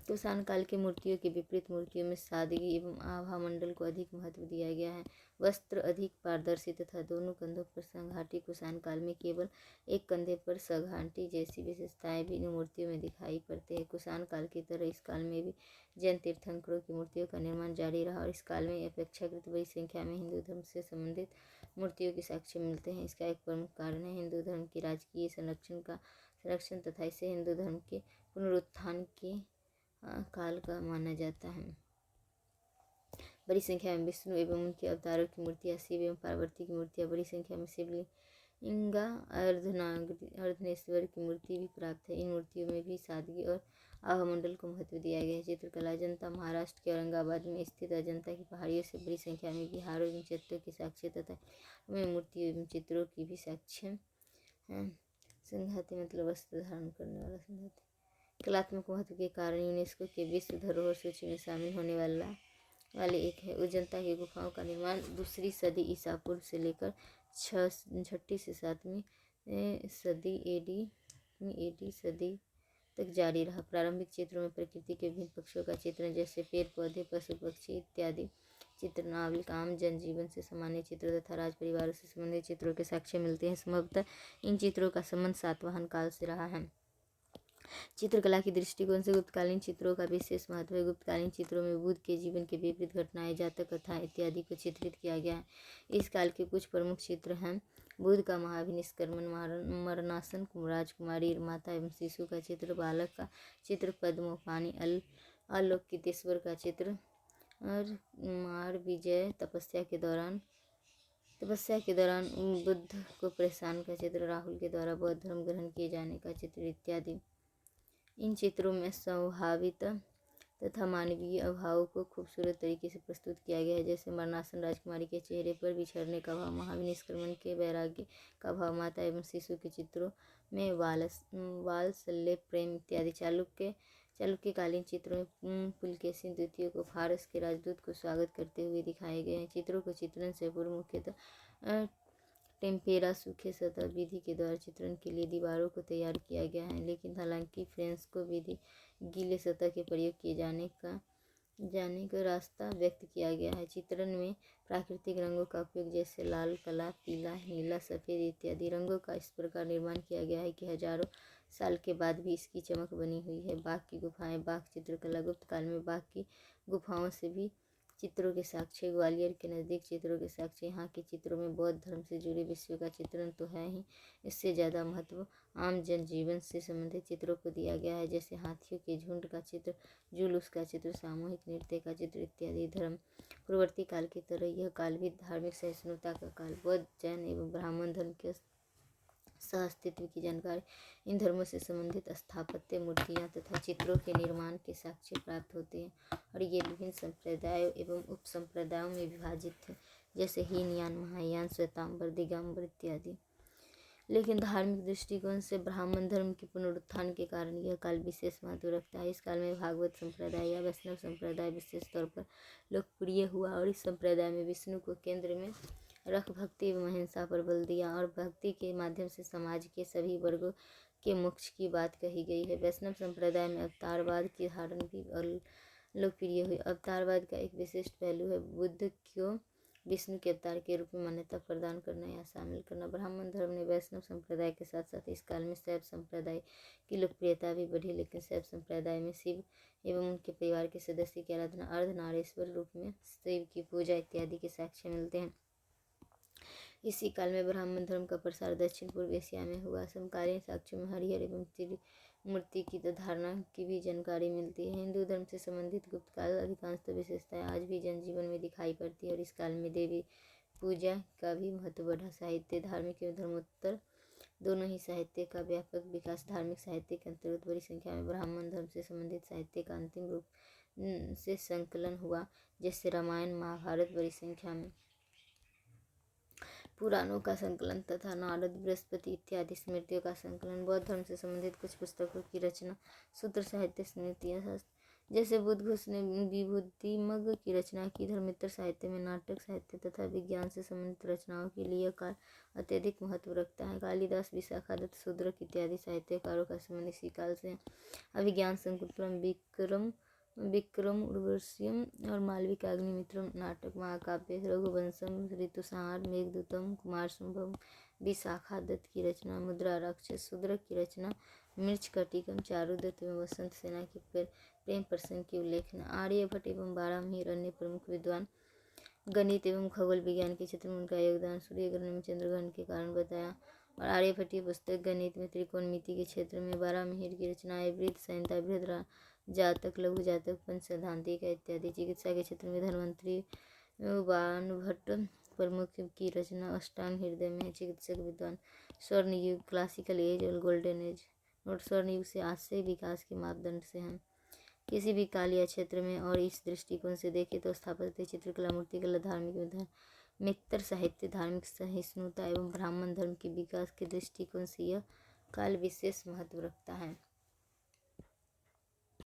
कुषाण काल के मूर्तियों के विपरीत मूर्तियों में सादगी एवं आभा मंडल को अधिक महत्व दिया गया है। वस्त्र अधिक पारदर्शी तथा दोनों कंधों पर संघाटी। कुषाण काल में केवल एक कंधे पर सघाटी जैसी विशेषताएं भी इन मूर्तियों में दिखाई पड़ती है। कुषाण काल की तरह इस काल में भी जैन तीर्थंकरों की मूर्तियों का निर्माण जारी रहा और इस काल में अपेक्षाकृत बड़ी संख्या में हिंदू धर्म से संबंधित मूर्तियों के साक्ष्य मिलते हैं। इसका एक प्रमुख कारण है हिंदू धर्म की राजकीय संरक्षण तथा इसे हिंदू धर्म के पुनरुत्थान के काल का माना जाता है। बड़ी संख्या में विष्णु एवं उनके अवतारों की मूर्तियाँ, शिव एवं पार्वती की मूर्तियाँ, बड़ी संख्या में शिवलिंगा, अर्धनेश्वर की मूर्ति भी प्राप्त है। इन मूर्तियों में भी सादगी और आभामंडल को महत्व दिया गया है। चित्रकला। अजंता महाराष्ट्र के औरंगाबाद में स्थित अजंता की पहाड़ियों से बड़ी संख्या में विहारों एवं चट्टों के साक्ष्य तथा में मूर्तियों एवं चित्रों की भी साक्ष्य हैं। संघाती मतलब वस्त्र धारण करने वाला संघाती। कलात्मक महत्व के कारण यूनेस्को के विश्व धरोहर सूची में शामिल होने वाले एक है। अजंता की गुफाओं का निर्माण 2री सदी ईसा पूर्व से लेकर 6ठी से 7वीं सदी एडी सदी तक जारी रहा। प्रारंभिक चित्रों में प्रकृति के विभिन्न पक्षों का चित्रण, जैसे पेड़ पौधे, पशु पक्षी इत्यादि चित्रनावली, आम जनजीवन से सामान्य चित्र तथा राज परिवारों से संबंधित चित्रों के साक्ष्य मिलते हैं। संभवतः इन चित्रों का संबंध सातवाहन काल से रहा है। चित्रकला की दृष्टिकोण से गुप्तकालीन चित्रों का विशेष महत्व है। गुप्तकालीन चित्रों में बुद्ध के जीवन के विपरीत घटनाएं, जातक कथाएं इत्यादि को चित्रित किया गया है। इस काल के कुछ प्रमुख चित्र हैं: बुद्ध का महाभिनिष्क्रमण, मरणासन, राजकुमारी, माता एवं शिशु का चित्र, बालक का चित्र, पद्मपाणि, अलोकितेश्वर का चित्र और मार विजय, तपस्या के दौरान बुद्ध को परेशान का चित्र, राहुल के द्वारा बौद्ध धर्म ग्रहण किए जाने का चित्र इत्यादि। इन चित्रों में स्वाभाविकता तथा मानवीय अभावों को खूबसूरत तरीके से प्रस्तुत किया गया है, जैसे मरणासन राजकुमारी के चेहरे पर बिछड़ने का भाव, महाभिनिष्क्रमण के वैराग्य का भाव, माता एवं शिशु के चित्रों में वात्सल्य, प्रेम इत्यादि। चालुक्यकालीन चित्रों में पुलकेशिन द्वितीय को फारस के राजदूत को स्वागत करते हुए दिखाए गए हैं। चित्रों को चित्रण से पूर्व मुख्यतः टेम्पेरा सूखे सतह विधि के द्वारा चित्रण के लिए दीवारों को तैयार किया गया है, लेकिन हालांकि फ्रेस्को विधि गीले सतह के प्रयोग किए जाने का रास्ता व्यक्त किया गया है। चित्रण में प्राकृतिक रंगों का उपयोग, जैसे लाल, काला, पीला, नीला, सफ़ेद इत्यादि रंगों का इस प्रकार निर्माण किया गया है कि हजारों साल के बाद भी इसकी चमक बनी हुई है। बाघ की गुफाएं। बाघ चित्रकला। गुप्त काल में बाघ की गुफाओं से भी चित्रों के साक्ष्य, ग्वालियर के नज़दीक चित्रों के साक्ष्य। यहाँ के चित्रों में बौद्ध धर्म से जुड़े विषयों का चित्रण तो है ही, इससे ज़्यादा महत्व आम जनजीवन से संबंधित चित्रों को दिया गया है, जैसे हाथियों के झुंड का चित्र, जुलूस का चित्र, सामूहिक नृत्य का चित्र इत्यादि। धर्म। पूर्ववर्ती काल की तरह यह काल भी धार्मिक सहिष्णुता का काल। बौद्ध, जैन एवं ब्राह्मण धर्म के सहअस्तित्व की जानकारी। इन धर्मों से संबंधित स्थापत्य, मूर्तियाँ तथा चित्रों के निर्माण के साक्ष्य प्राप्त होते हैं, और ये विभिन्न संप्रदायों एवं उपसंप्रदायों में विभाजित थे, जैसे हीनयान, महायान, श्वेतांबर, दिगंबर इत्यादि। लेकिन धार्मिक दृष्टिकोण से ब्राह्मण धर्म के पुनरुत्थान के कारण यह काल विशेष महत्व रखता है। इस काल में भागवत संप्रदाय या वैष्णव संप्रदाय विशेष तौर पर लोकप्रिय हुआ, और इस संप्रदाय में विष्णु को केंद्र में रख भक्ति एवं अहिंसा पर बल दिया, और भक्ति के माध्यम से समाज के सभी वर्गों के मोक्ष की बात कही गई है। वैष्णव संप्रदाय में अवतारवाद की धारणा भी लोकप्रिय हुई। अवतारवाद का एक विशिष्ट पहलू है बुद्ध को विष्णु के अवतार के रूप में मान्यता प्रदान करना या शामिल करना। ब्राह्मण धर्म ने वैष्णव संप्रदाय के साथ साथ इस काल में शैव संप्रदाय की लोकप्रियता भी बढ़ी, लेकिन शैव संप्रदाय में शिव एवं उनके परिवार के सदस्य की आराधना अर्धनारीश्वर रूप में, शिव की पूजा इत्यादि के साक्ष्य मिलते हैं। इसी काल में ब्राह्मण धर्म का प्रसार दक्षिण पूर्व एशिया में हुआ। समकालीन साक्ष्यों में हरिहर एवं त्रिमूर्ति की धारणा की भी जानकारी मिलती है। हिंदू धर्म से संबंधित गुप्त काल अधिकांशतः विशेषताएं आज भी जनजीवन में दिखाई पड़ती है, और इस काल में देवी पूजा का भी महत्व बढ़ा। साहित्य। धार्मिक एवं धर्मोत्तर दोनों ही साहित्य का व्यापक विकास। धार्मिक साहित्य के अंतर्गत बड़ी संख्या में ब्राह्मण धर्म से संबंधित साहित्य का अंतिम रूप से संकलन हुआ, जैसे रामायण, महाभारत, बड़ी संख्या में पुराणों का संकलन तथा नारद, बृहस्पति इत्यादि स्मृतियों का संकलन। बौद्ध धर्म से संबंधित कुछ पुस्तकों की रचना। सूत्र साहित्य, स्मृतियाँ शास्त्र, जैसे बुद्धघोष ने विभूतिमग की रचना की। धर्मेतर साहित्य में नाटक साहित्य तथा विज्ञान से संबंधित रचनाओं के लिए काल अत्यधिक महत्व रखता है। कालिदास, विशाखादत्त, शूद्रक इत्यादि साहित्यकारों का संबंध इसी काल से है। अभिज्ञान शाकुंतलम, विक्रम उर्वशीयम और मालविका अग्निमित्रम नाटक, महाकाव्य, रघुवंशम, ऋतुसंहार, मेघदूतम, कुमारसंभवम, विशाखादत्त की रचना, मुद्रा राक्षस, शूद्रक की रचना, मृच्छकटिकम, चारुदत्त एवं वसंत सेना के प्रेम प्रसंग की उल्लेखना। आर्यभट्ट एवं बारहमीर अन्य प्रमुख विद्वान। गणित एवं खगोल विज्ञान के क्षेत्र में उनका योगदान सूर्य ग्रहण में चंद्रग्रहण के कारण बताया। और आर्यभट्टीय पुस्तक गणित में त्रिकोणमिति के क्षेत्र में बारहमीर की रचनाएं, वृत्त संहिता, बृहद जातक, लघु जातक, पंचसैद्धांतिका इत्यादि। चिकित्सा के क्षेत्र में धन्वंतरि, बाणभट्ट प्रमुख की रचना अष्टांग हृदय में है। चिकित्सक विद्वान। स्वर्ण युग, क्लासिकल एज और गोल्डन एज। नोट: स्वर्ण युग से आज से विकास के मापदंड से हैं। किसी भी काल या क्षेत्र में और इस दृष्टिकोण से देखें तो स्थापत्य, चित्रकला, मूर्तिकला, धार्मिक साहित्य, धार्मिक सहिष्णुता एवं ब्राह्मण धर्म के विकास के दृष्टिकोण से यह काल विशेष महत्व रखता है।